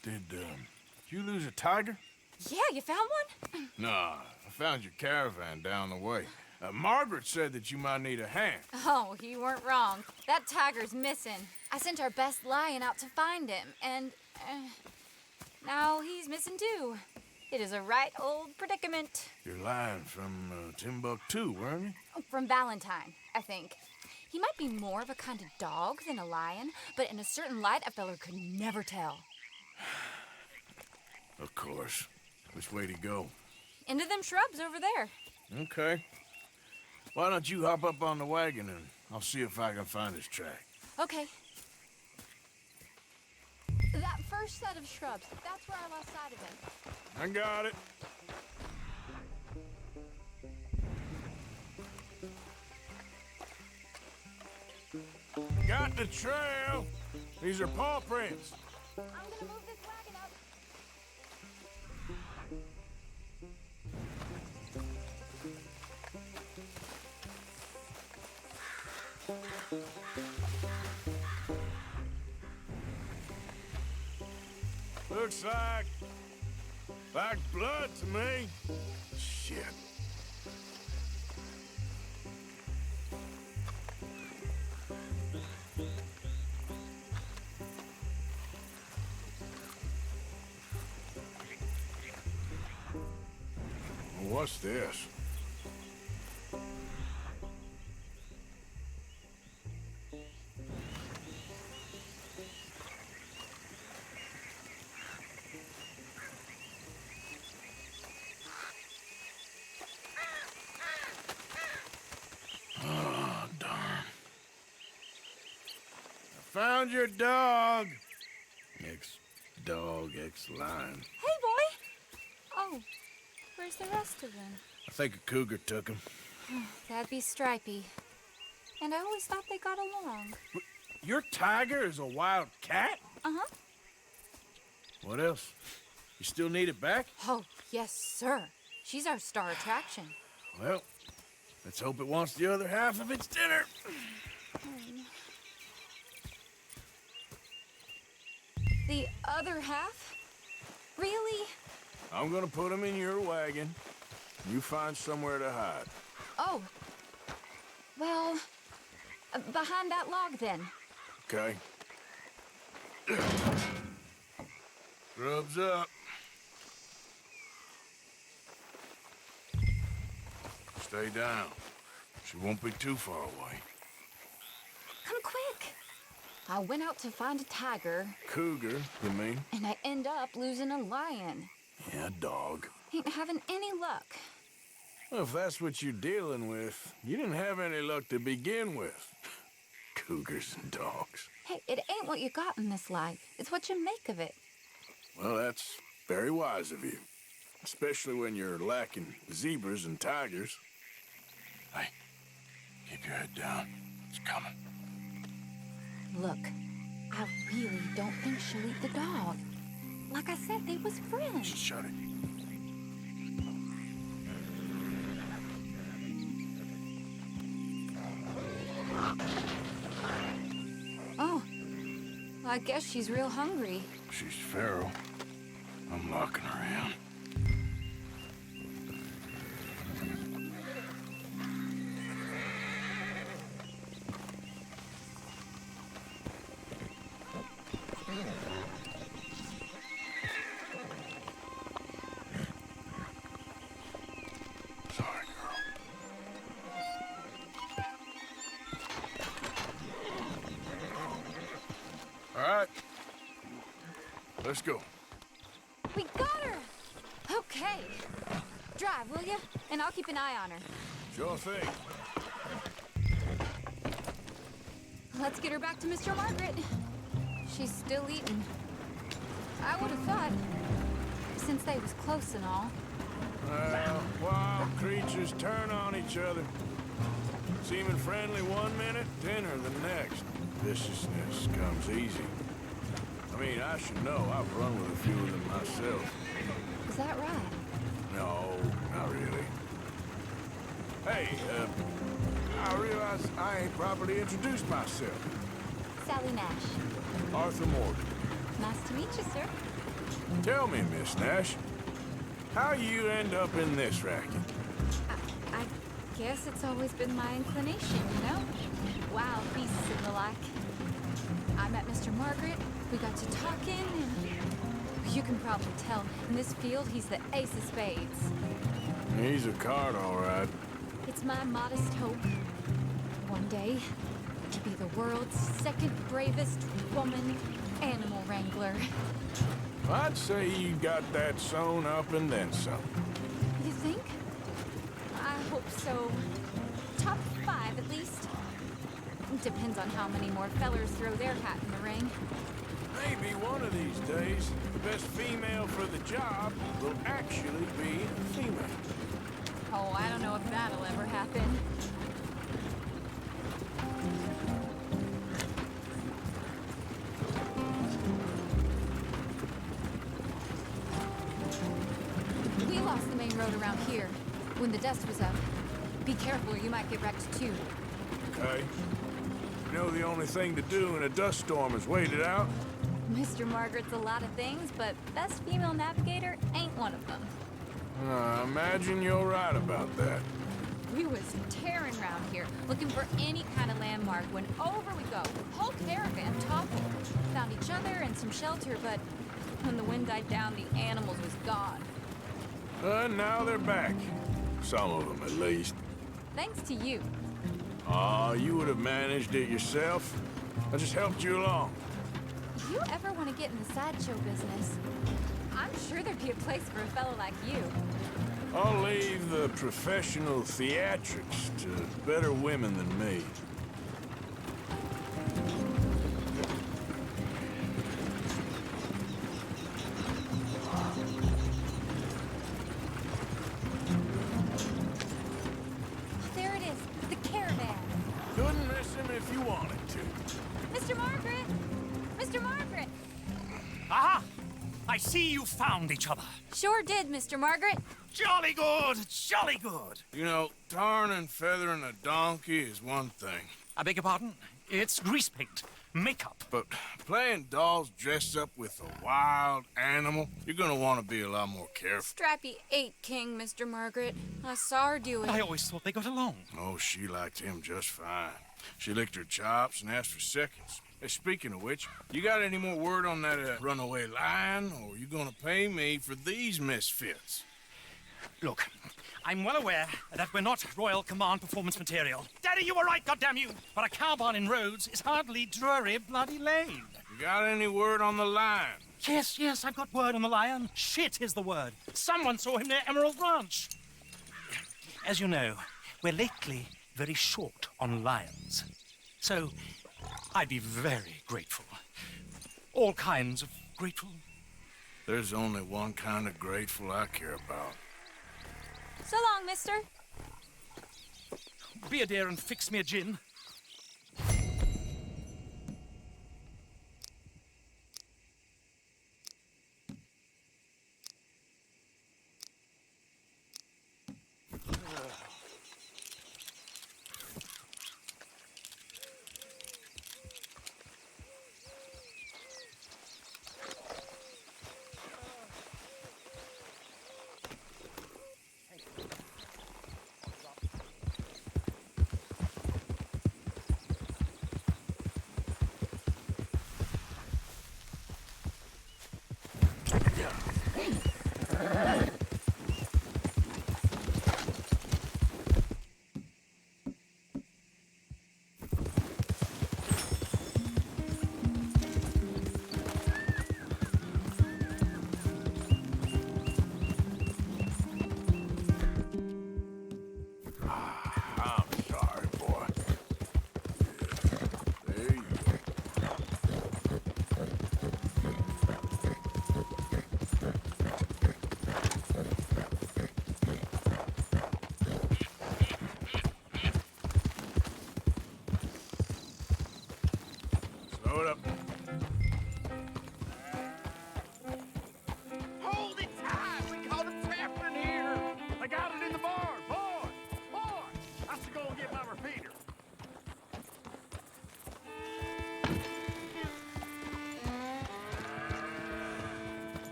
Did you lose a tiger? Yeah, you found one? Nah, I found your caravan down the way. Margaret said that you might need a hand. Oh, you weren't wrong. That tiger's missing. I sent our best lion out to find him, and now he's missing too. It is a right old predicament. You're lying from Timbuktu, weren't you? From Valentine, I think. He might be more of a kind of dog than a lion, but in a certain light, a feller could never tell. Of course. Which way to go? Into them shrubs over there. Okay. Why don't you hop up on the wagon and I'll see if I can find his track. Okay. That first set of shrubs, that's where I lost sight of him. I got it. Got the trail. These are paw prints. I'm gonna move this wagon up. Looks like blood to me. Shit. What's this? Oh, darn. I found your dog. Ex-dog, ex-lion. Hey, boy! Oh, where's the rest of them? I think a cougar took him. That'd be Stripey. And I always thought they got along. Your tiger is a wild cat? Uh-huh. What else? You still need it back? Oh, yes, sir. She's our star attraction. Well, let's hope it wants the other half of its dinner. The other half? Really? I'm gonna put him in your wagon. You find somewhere to hide. Oh. Well, behind that log, then. Okay. Grub's up. Stay down. She won't be too far away. Come quick. I went out to find a tiger. Cougar, you mean? And I end up losing a lion. Yeah, dog. Ain't having any luck. Well, if that's what you're dealing with, you didn't have any luck to begin with. Cougars and dogs. Hey, it ain't what you got in this life. It's what you make of it. Well, that's very wise of you. Especially when you're lacking zebras and tigers. Hey, keep your head down. It's coming. Look, I really don't think she'll eat the dog. Like I said, they was friends. Shut it. Oh, well, I guess she's real hungry. She's feral. I'm locking her in. Let's go. We got her! Okay. Drive, will you? And I'll keep an eye on her. Sure thing. Let's get her back to Mr. Margaret. She's still eating. I would have thought, since they was close and all. Well, wild creatures turn on each other. Seeming friendly one minute, dinner the next. Viciousness comes easy. I mean, I should know. I've run with a few of them myself. Is that right? No, not really. Hey, I realize I ain't properly introduced myself. Sally Nash. Arthur Morgan. Nice to meet you, sir. Tell me, Miss Nash, how you end up in this racket? I guess it's always been my inclination, you know? Wild beasts and the like. I met Mr. Margaret, we got to talking, and you can probably tell, in this field, he's the ace of spades. He's a card, all right. It's my modest hope, one day, to be the world's second bravest woman animal wrangler. I'd say you got that sewn up and then some. You think? I hope so. Top 5, at least. Depends on how many more fellers throw their hat in the ring. Maybe one of these days, the best female for the job will actually be a female. Oh, I don't know if that'll ever happen. We lost the main road around here when the dust was up. Be careful or you might get wrecked too. Okay. You know the only thing to do in a dust storm is wait it out? Mr. Margaret's a lot of things, but best female navigator ain't one of them. I imagine you're right about that. We was tearing around here, looking for any kind of landmark when over we go. Whole caravan toppled. Found each other and some shelter, but when the wind died down, the animals was gone. Now they're back. Some of them, at least. Thanks to you. Aw, you would have managed it yourself. I just helped you along. If you ever want to get in the sideshow business, I'm sure there'd be a place for a fellow like you. I'll leave the professional theatrics to better women than me. There it is, the caravan. Couldn't miss him if you wanted to. Mr. Margaret! Mr. Margaret! Aha! I see you found each other. Sure did, Mr. Margaret. Jolly good, jolly good. You know, tarring and feathering a donkey is one thing. I beg your pardon? It's grease paint, makeup. But playing dolls dressed up with a wild animal, you're gonna want to be a lot more careful. Strappy ate King, Mr. Margaret. I saw her do it. I always thought they got along. Oh, she liked him just fine. She licked her chops and asked for seconds. Hey, speaking of which, you got any more word on that runaway lion, or you gonna pay me for these misfits? Look, I'm well aware that we're not Royal Command performance material. Daddy, you were right, goddammit you! But a cow barn in Rhodes is hardly Drury Bloody Lane. You got any word on the lion? Yes, I've got word on the lion. Shit is the word. Someone saw him near Emerald Ranch. As you know, we're lately very short on lions. So, I'd be very grateful. All kinds of grateful. There's only one kind of grateful I care about. So long, mister. Be a dear and fix me a gin.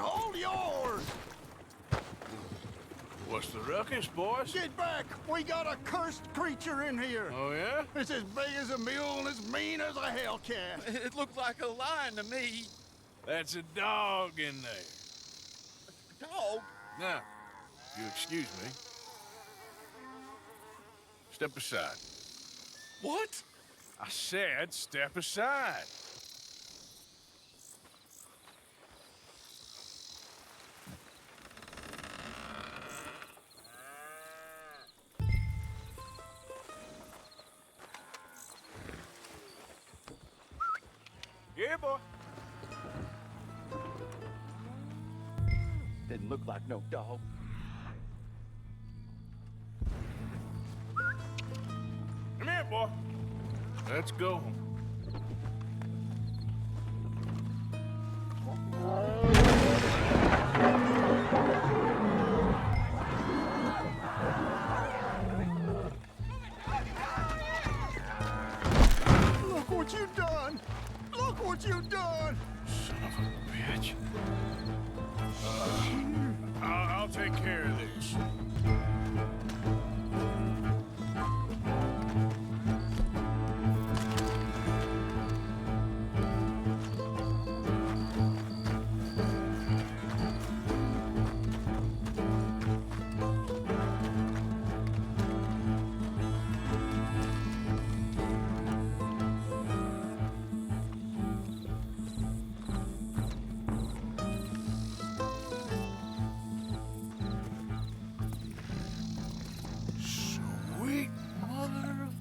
hold yours! What's the ruckus, boys? Get back! We got a cursed creature in here! Oh, yeah? It's as big as a mule and as mean as a hellcat. It looked like a lion to me. That's a dog in there. Dog? Now, you excuse me. Step aside. What? I said step aside. Yeah, boy. Didn't look like no dog. Come here, boy. Let's go. Look what you done! Look what you done! Son of a bitch. I'll take care of this. Sweet mother of...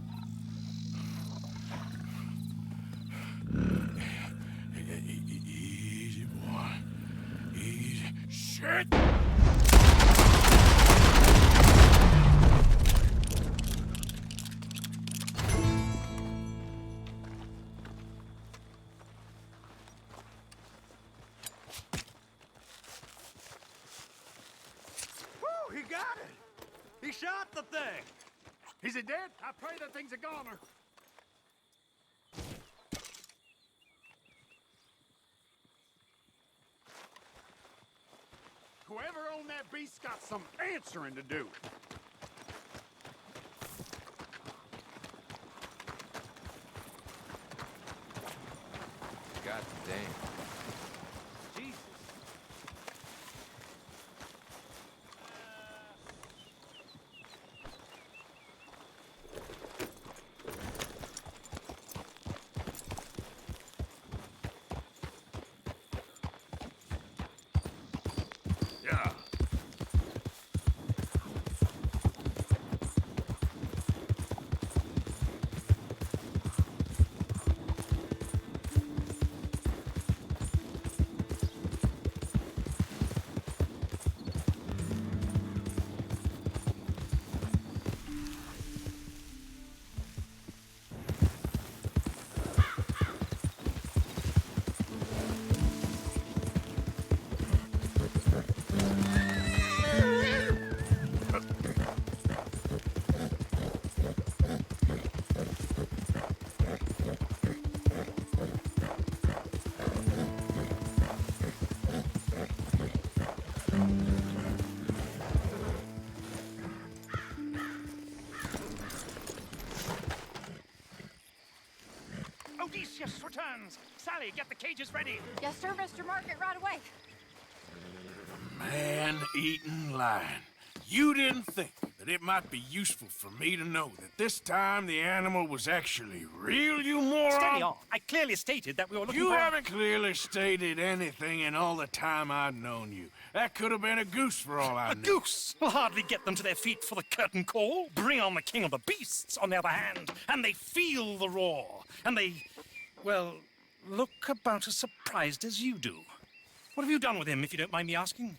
Easy, boy. Easy. Shit! Woo, he got it! He shot the thing! Is it dead? I pray that thing's a goner. Whoever owned that beast's got some answering to do. God damn. Jesus. Yeah. Odysseus returns. Sally, get the cages ready. Yes, sir, Mr. Margaret, right away. Man-eating lion. You didn't think that it might be useful for me to know that this time the animal was actually real, you moron? Steady on. I clearly stated that we were looking You for... haven't clearly stated anything in all the time I've known you. That could have been a goose for all I A knew. goose will hardly get them to their feet for the curtain call. Bring on the king of the beasts, on the other hand, and they feel the roar. And they, well, look about as surprised as you do. What have you done with him, if you don't mind me asking?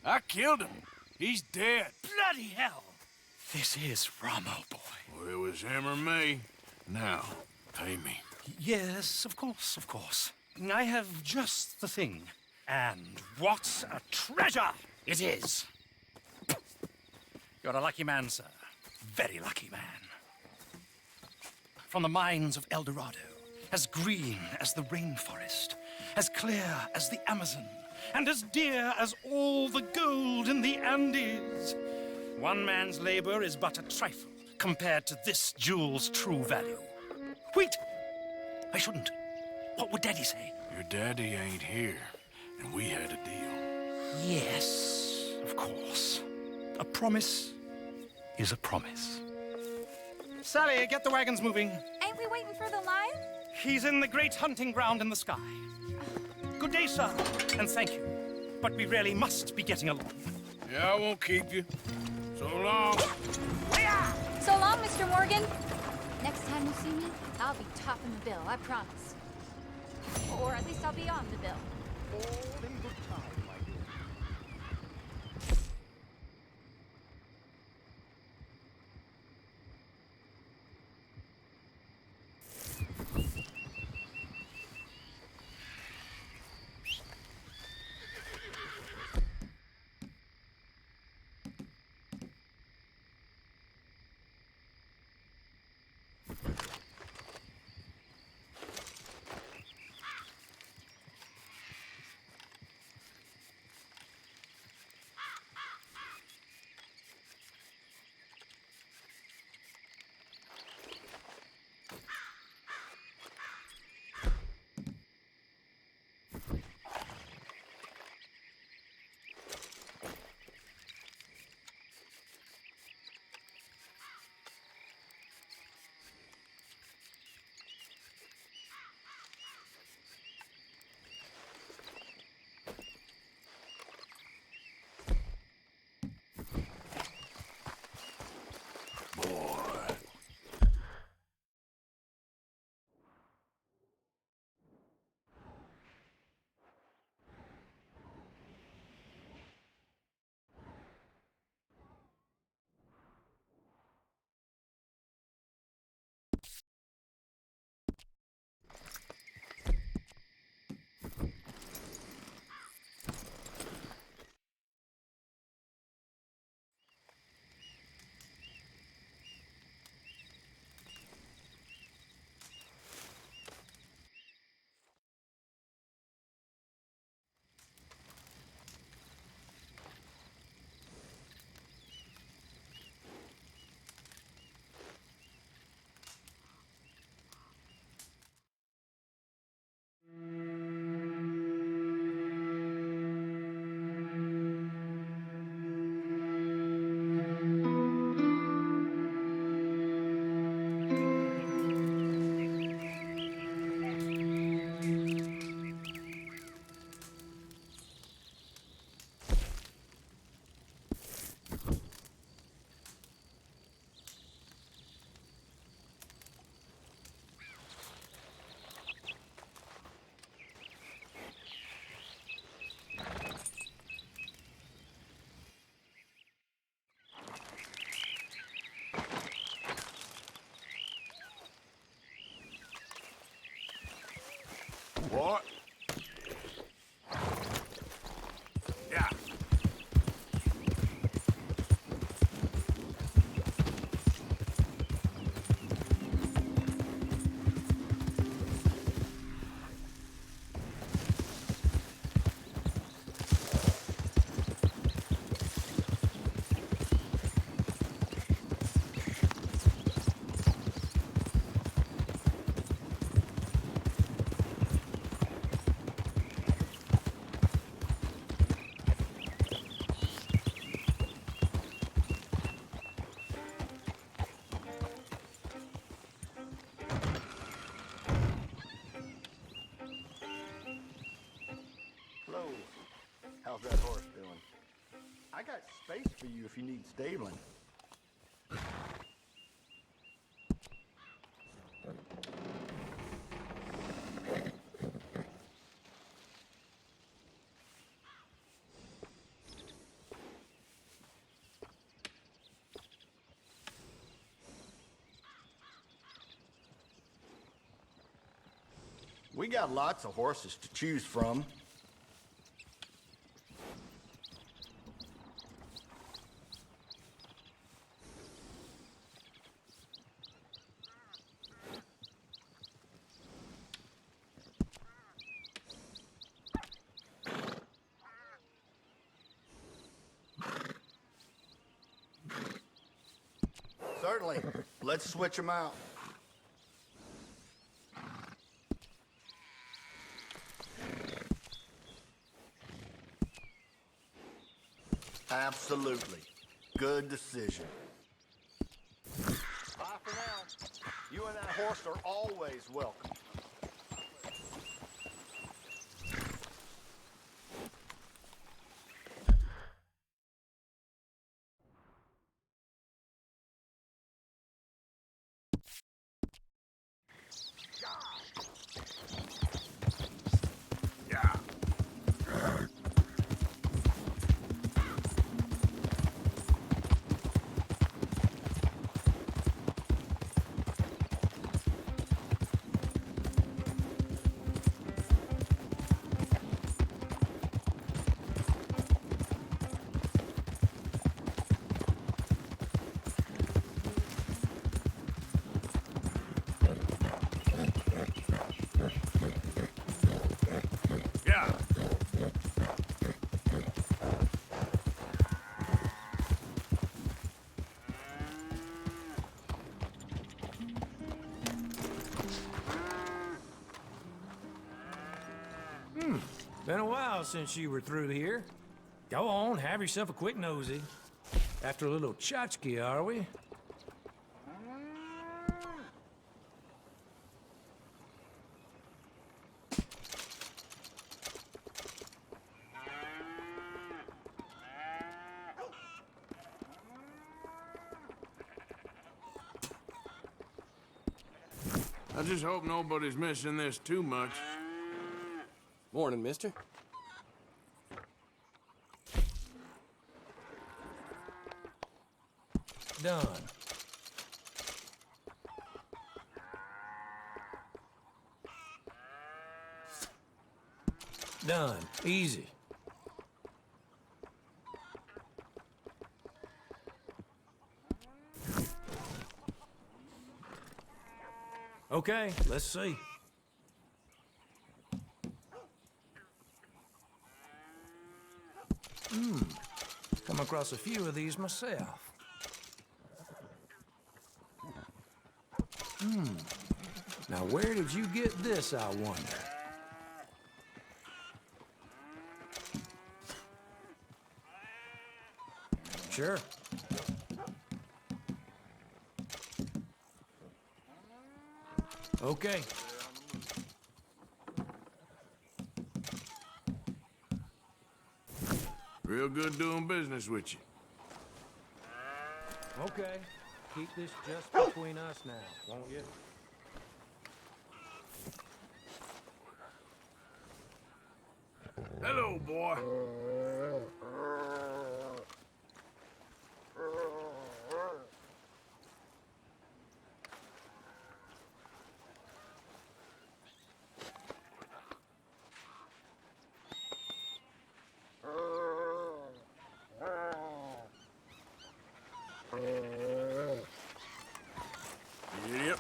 I killed him. He's dead. Bloody hell! This is Ramo, boy. Well, it was him or me. Now, pay me. Yes, of course, of course. I have just the thing. And what a treasure it is! You're a lucky man, sir. Very lucky man. From the mines of El Dorado, as green as the rainforest, as clear as the Amazon, and as dear as all the gold in the Andes. One man's labor is but a trifle compared to this jewel's true value. Wait! I shouldn't. What would Daddy say? Your daddy ain't here, and we had a deal. Yes, of course. A promise is a promise. Sally, get the wagons moving. Ain't we waiting for the lion? He's in the great hunting ground in the sky. Good day, sir, and thank you. But we really must be getting along. Yeah, I won't keep you. So long. So long, Mr. Morgan. Next time you see me, I'll be topping the bill, I promise. Or at least I'll be on the bill. All in good time, my dear. What? Yeah. How's that horse doing? I got space for you if you need stabling. We got lots of horses to choose from. Riley, let's switch them out. Absolutely. Good decision. Bye for now. You and that horse are always welcome. Been a while since you were through here. Go on, have yourself a quick nosy. After a little tchotchke, are we? I just hope nobody's missing this too much. Morning, mister. Done. Done. Easy. Okay, let's see. Come across a few of these myself. Now where did you get this, I wonder? Sure. Okay. Real good doing business with you. Okay. Keep this just between us now, won't you? Hello, boy. Yep.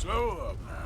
Slow up now.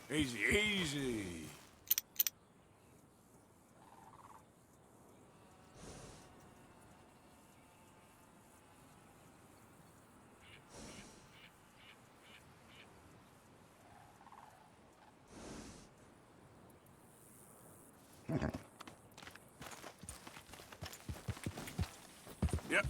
Easy, easy. Yep.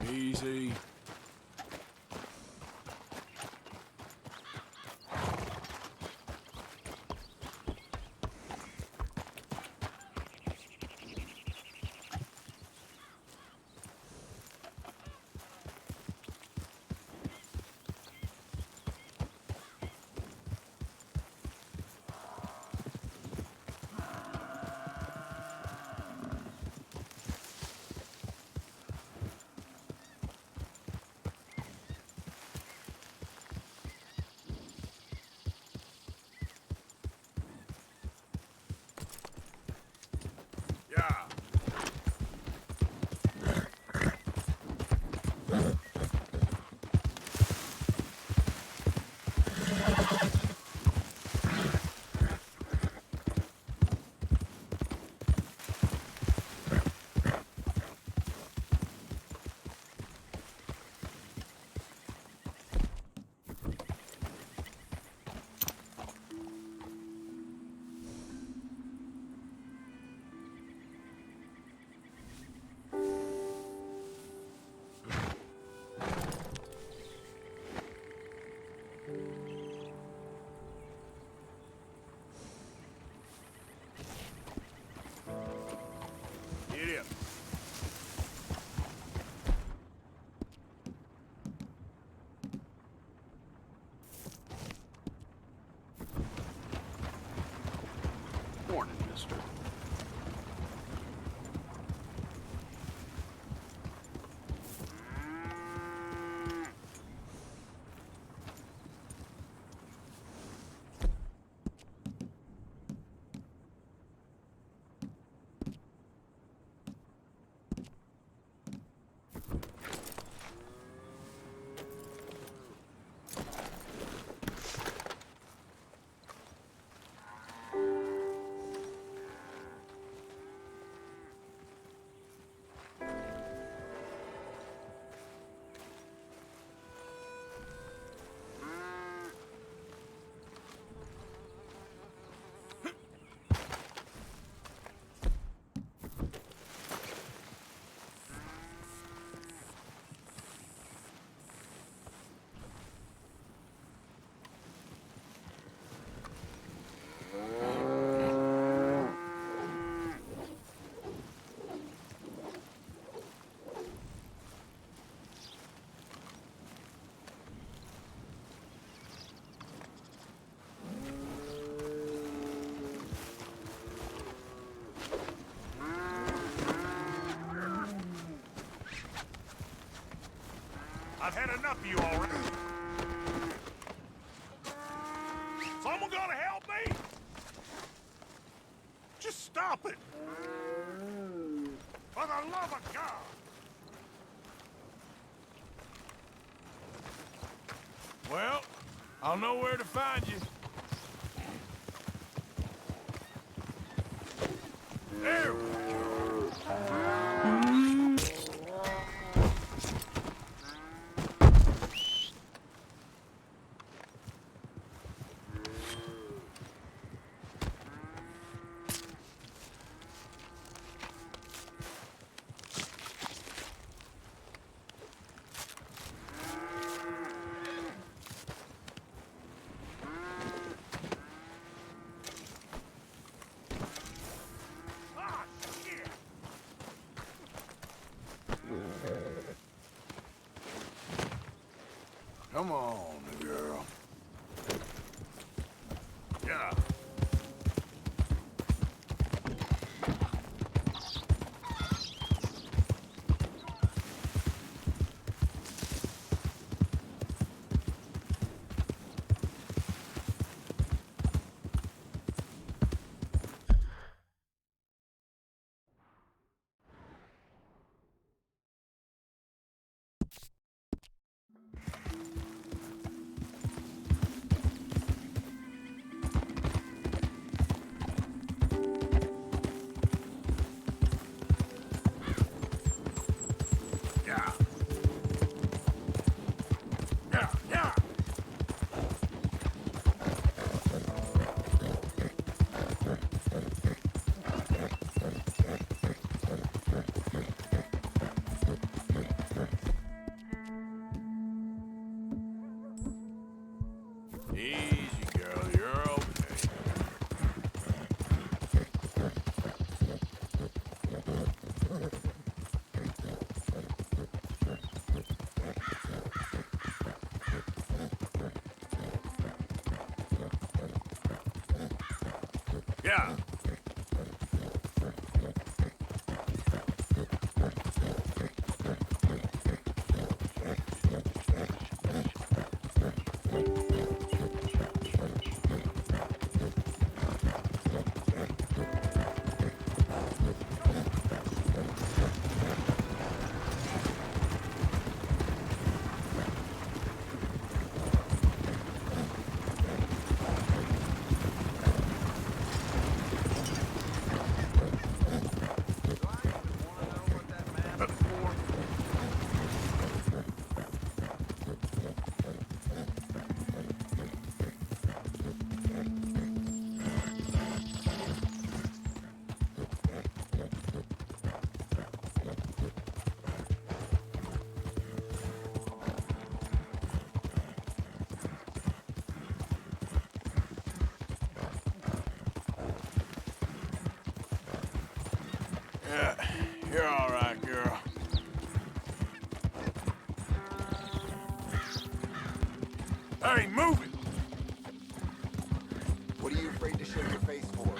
Easy. Idiot. Morning, mister. I've had enough of you already. Someone gonna help me? Just stop it. For the love of God. Well, I'll know where to find you. There we go. Come on, girl. Yeah. Easy, girl. You're okay. Yeah. Yeah, you're all right, girl. Hey, move it! What are you afraid to show your face for?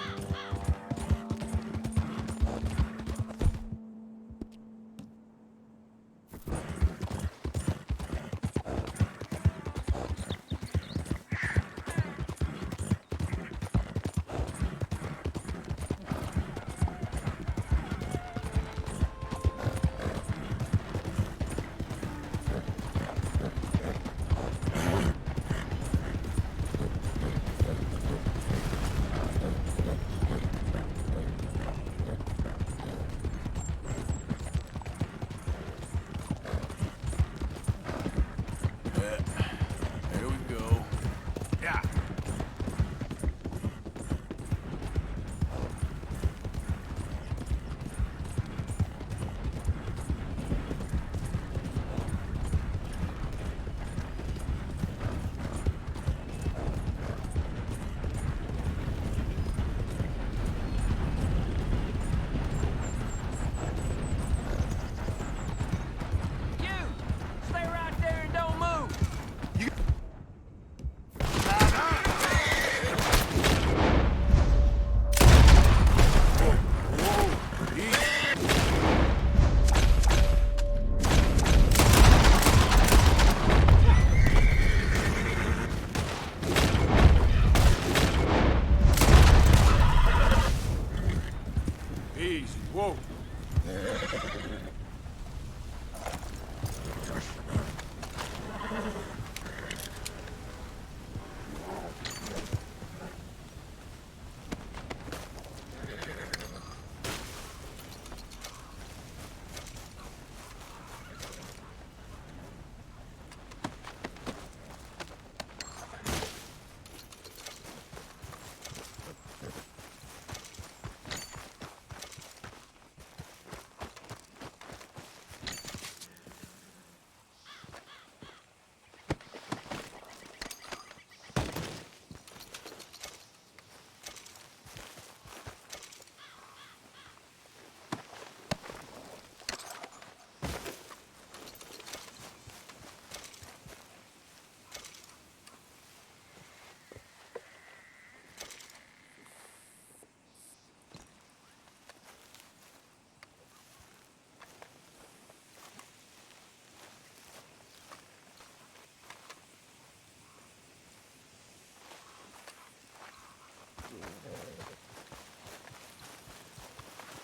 Easy, whoa.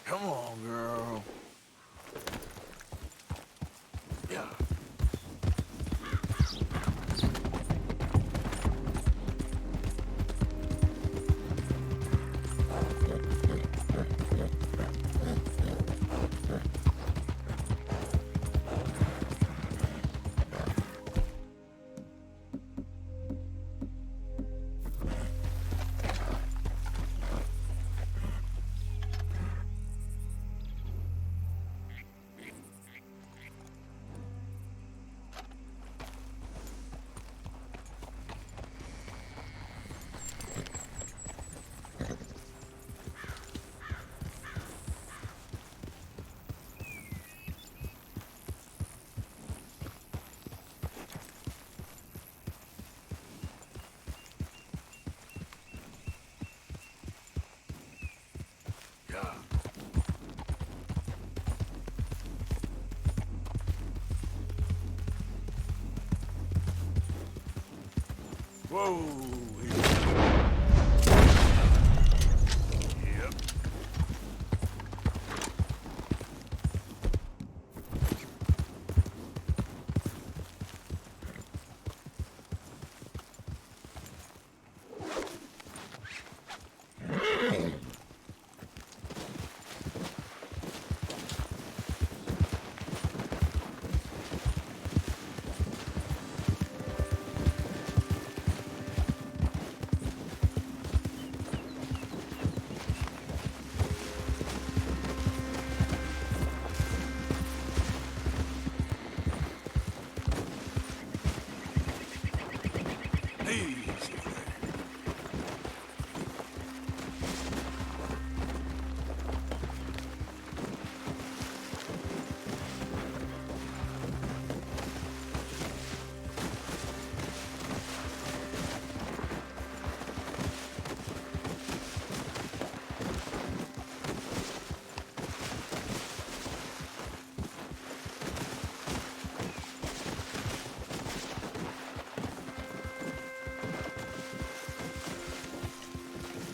Come on, girl. Yeah. Whoa. Yep.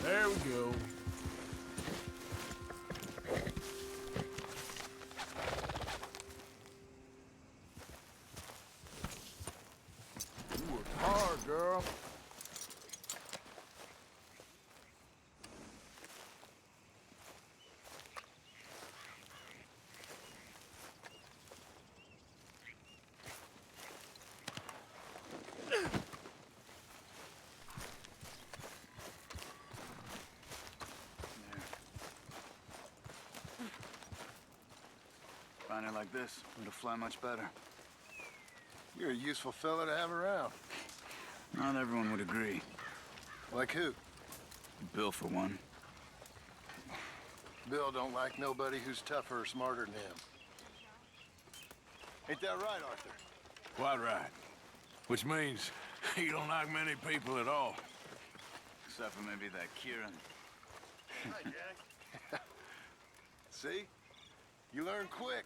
There we go. You worked hard, girl. Finding like this would fly much better. You're a useful fella to have around. Not everyone would agree. Like who? Bill, for one. Bill don't like nobody who's tougher or smarter than him. Ain't that right, Arthur? Quite right. Which means you don't like many people at all. Except for maybe that Kieran. Hi, Jack. See? You learn quick.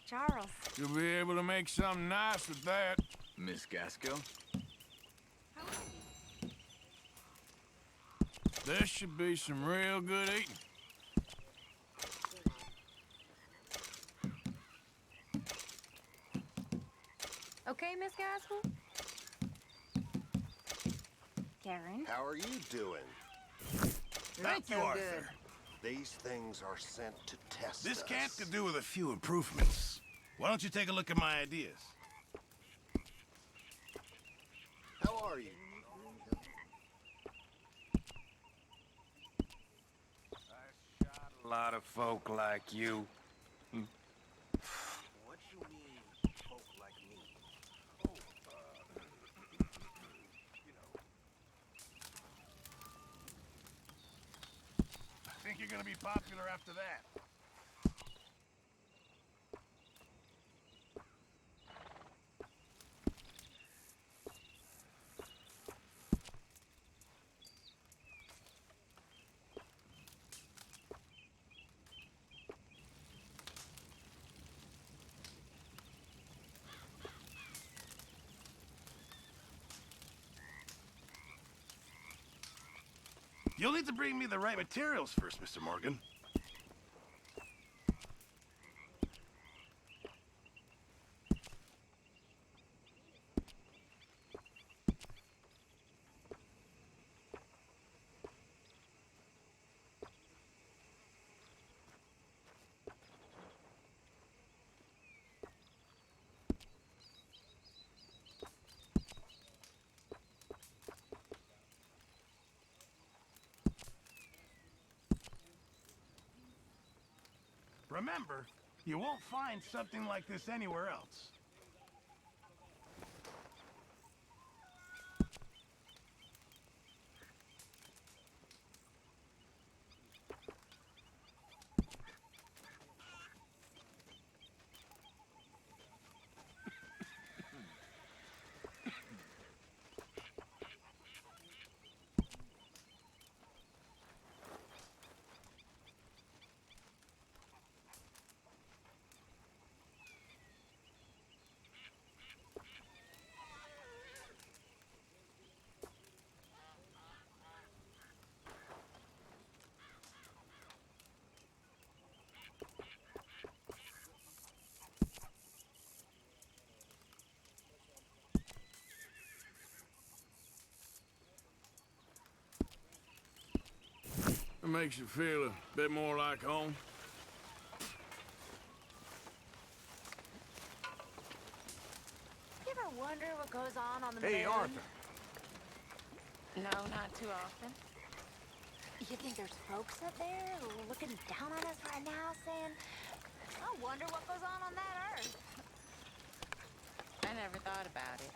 Charles. You'll be able to make something nice with that. Miss Gaskell? This should be some real good eating. Okay, Miss Gaskell? Karen? How are you doing? Thank you, Arthur. These things are sent to test This us. camp could do with a few improvements. Why don't you take a look at my ideas? How are you? A lot of folk like you. What you mean, folk like me? I think you're gonna be popular after that. You'll need to bring me the right materials first, Mr. Morgan. Remember, you won't find something like this anywhere else. It makes you feel a bit more like home. You ever wonder what goes on the Hey, moon? Arthur. No, not too often. You think there's folks up there looking down on us right now saying, I wonder what goes on that Earth? I never thought about it.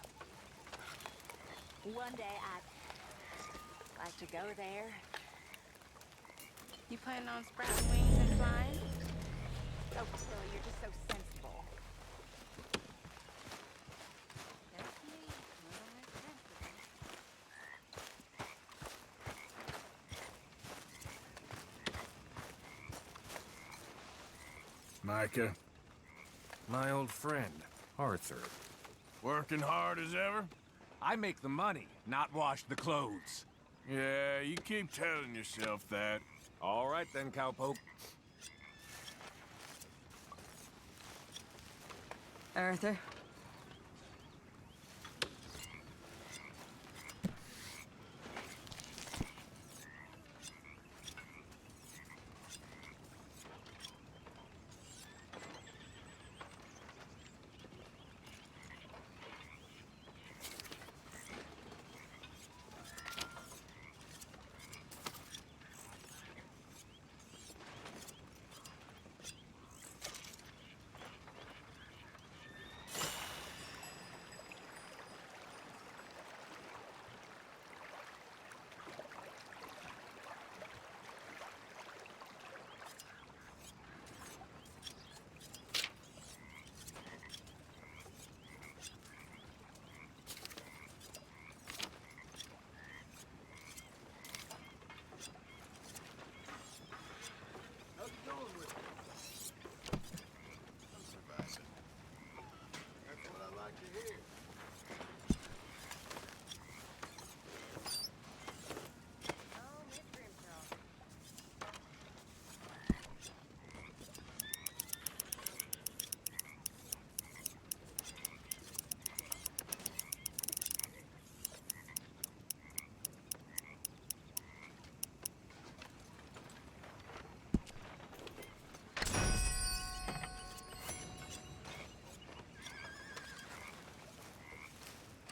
One day I'd like to go there. You planning on sprouting wings and flying? So silly, you're just so sensible. That's me. Micah. My old friend, Arthur. Working hard as ever? I make the money, not wash the clothes. Yeah, you keep telling yourself that. All right then, cowpoke. Arthur?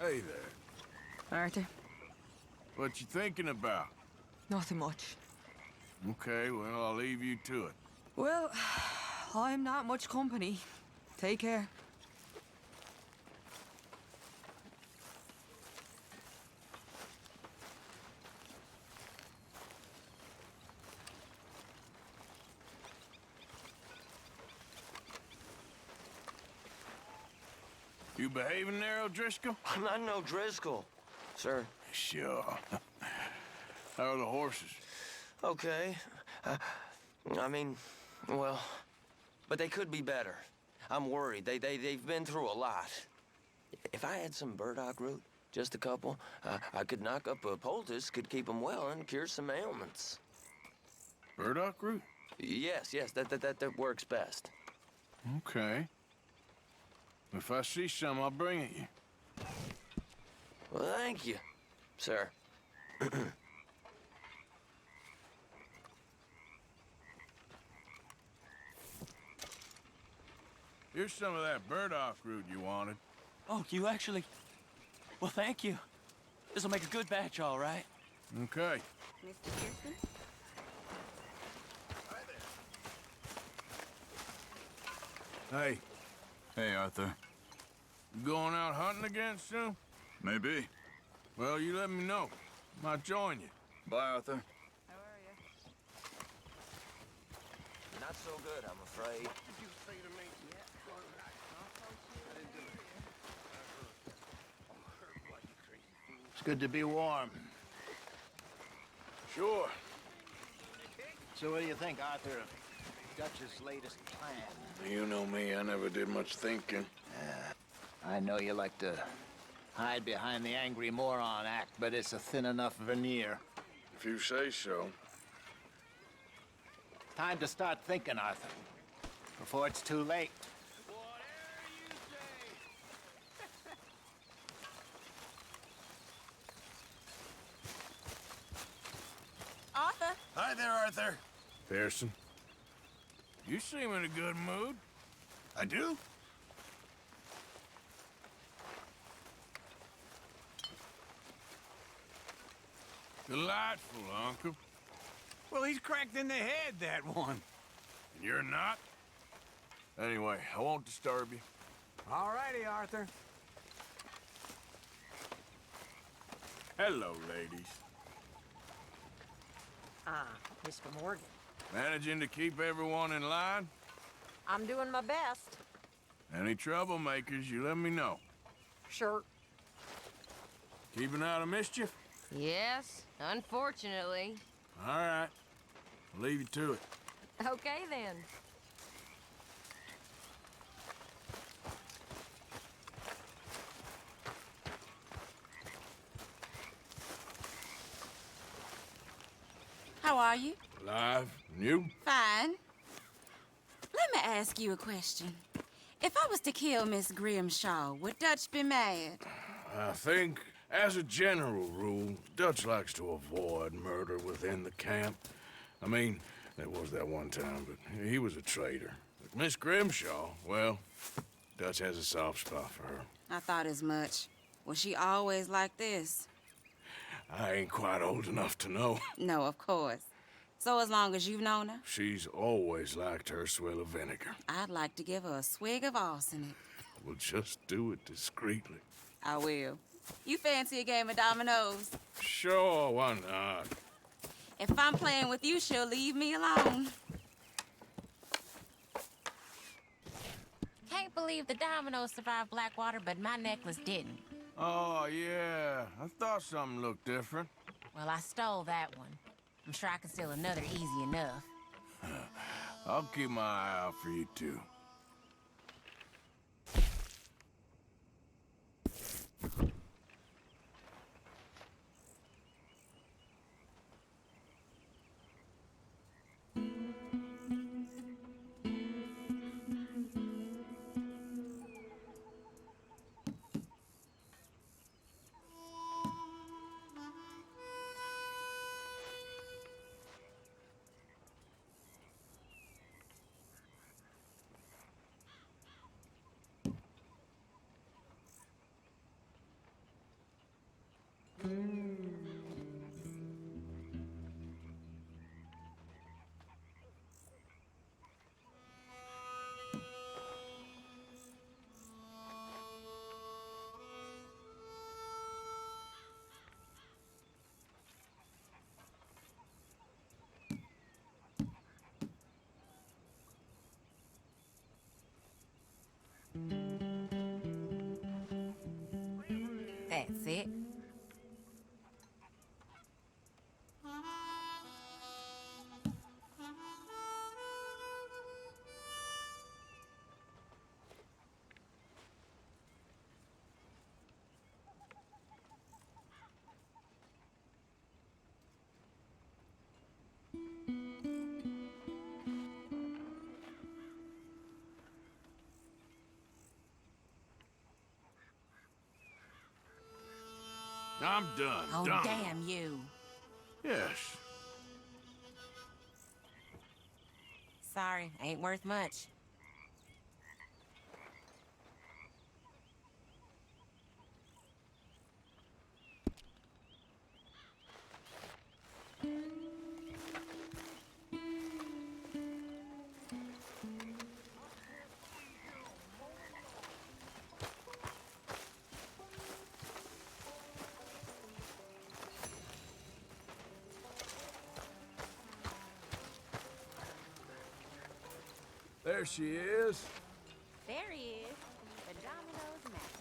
Hey there. Arthur, What you thinking about? nothing much. Okay, well, I'll leave you to it. Well, I'm not much company. Take care. You behaving there, O'Driscoll? I'm not no Driscoll, sir. Sure. How are the horses? Okay. I mean, well, but they could be better. I'm worried. They've been through a lot. If I had some burdock root, just a couple, I could knock up a poultice, could keep them well and cure some ailments. Burdock root? Yes, that works best. Okay. If I see some, I'll bring it you. Well, thank you, sir. Here's some of that burdock root you wanted. Oh, you actually... Well, thank you. This'll make a good batch, all right. Okay. Mr. Pearson? Hey. Hey, Arthur. You going out hunting again soon? Maybe. Well, you let me know. Might join you. Bye, Arthur. Not so good, I'm afraid. It's good to be warm. Sure. So what do you think, Arthur, of Dutch's latest plan? You know me, I never did much thinking. I know you like to hide behind the angry moron act, but it's a thin enough veneer. If you say so. Time to start thinking, Arthur, before it's too late. Arthur? Hi there, Arthur. Pearson. You seem in a good mood. I do? Delightful, Uncle. Well, he's cracked in the head, that one. And you're not? Anyway, I won't disturb you. All righty, Arthur. Hello, ladies. Mr. Morgan. Managing to keep everyone in line? I'm doing my best. Any troublemakers, you let me know. Sure. Keeping out of mischief? Yes, unfortunately. All right. I'll leave you to it. Okay, then. How are you? Alive. And you? Fine. Let me ask you a question. If I was to kill Miss Grimshaw, would Dutch be mad? I think, as a general rule, Dutch likes to avoid murder within the camp. I mean, there was that one time, but he was a traitor. But Miss Grimshaw, well, Dutch has a soft spot for her. I thought as much. Was she always like this? I ain't quite old enough to know. No, of course. So as long as you've known her? She's always liked her swill of vinegar. I'd like to give her a swig of arsenic. We'll just do it discreetly. I will. You fancy a game of dominoes? Sure, why not? If I'm playing with you, she'll leave me alone. Can't believe the dominoes survived Blackwater, but my necklace didn't. Oh, yeah. I thought something looked different. Well, I stole that one. I'm sure I can steal another easy enough. I'll keep my eye out for you, too. I'm done. Oh, done. damn you. Yes. Sorry, ain't worth much. There she is. There he is, the Domino's master.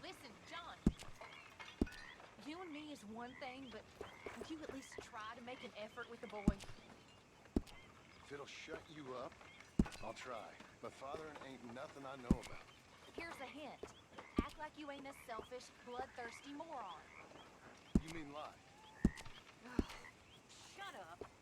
Listen, John. You and me is one thing, but would you at least try to make an effort with the boy? If it'll shut you up, I'll try. But fathering ain't nothing I know about. Here's a hint. Act like you ain't a selfish, bloodthirsty moron. You mean lie? Shut up.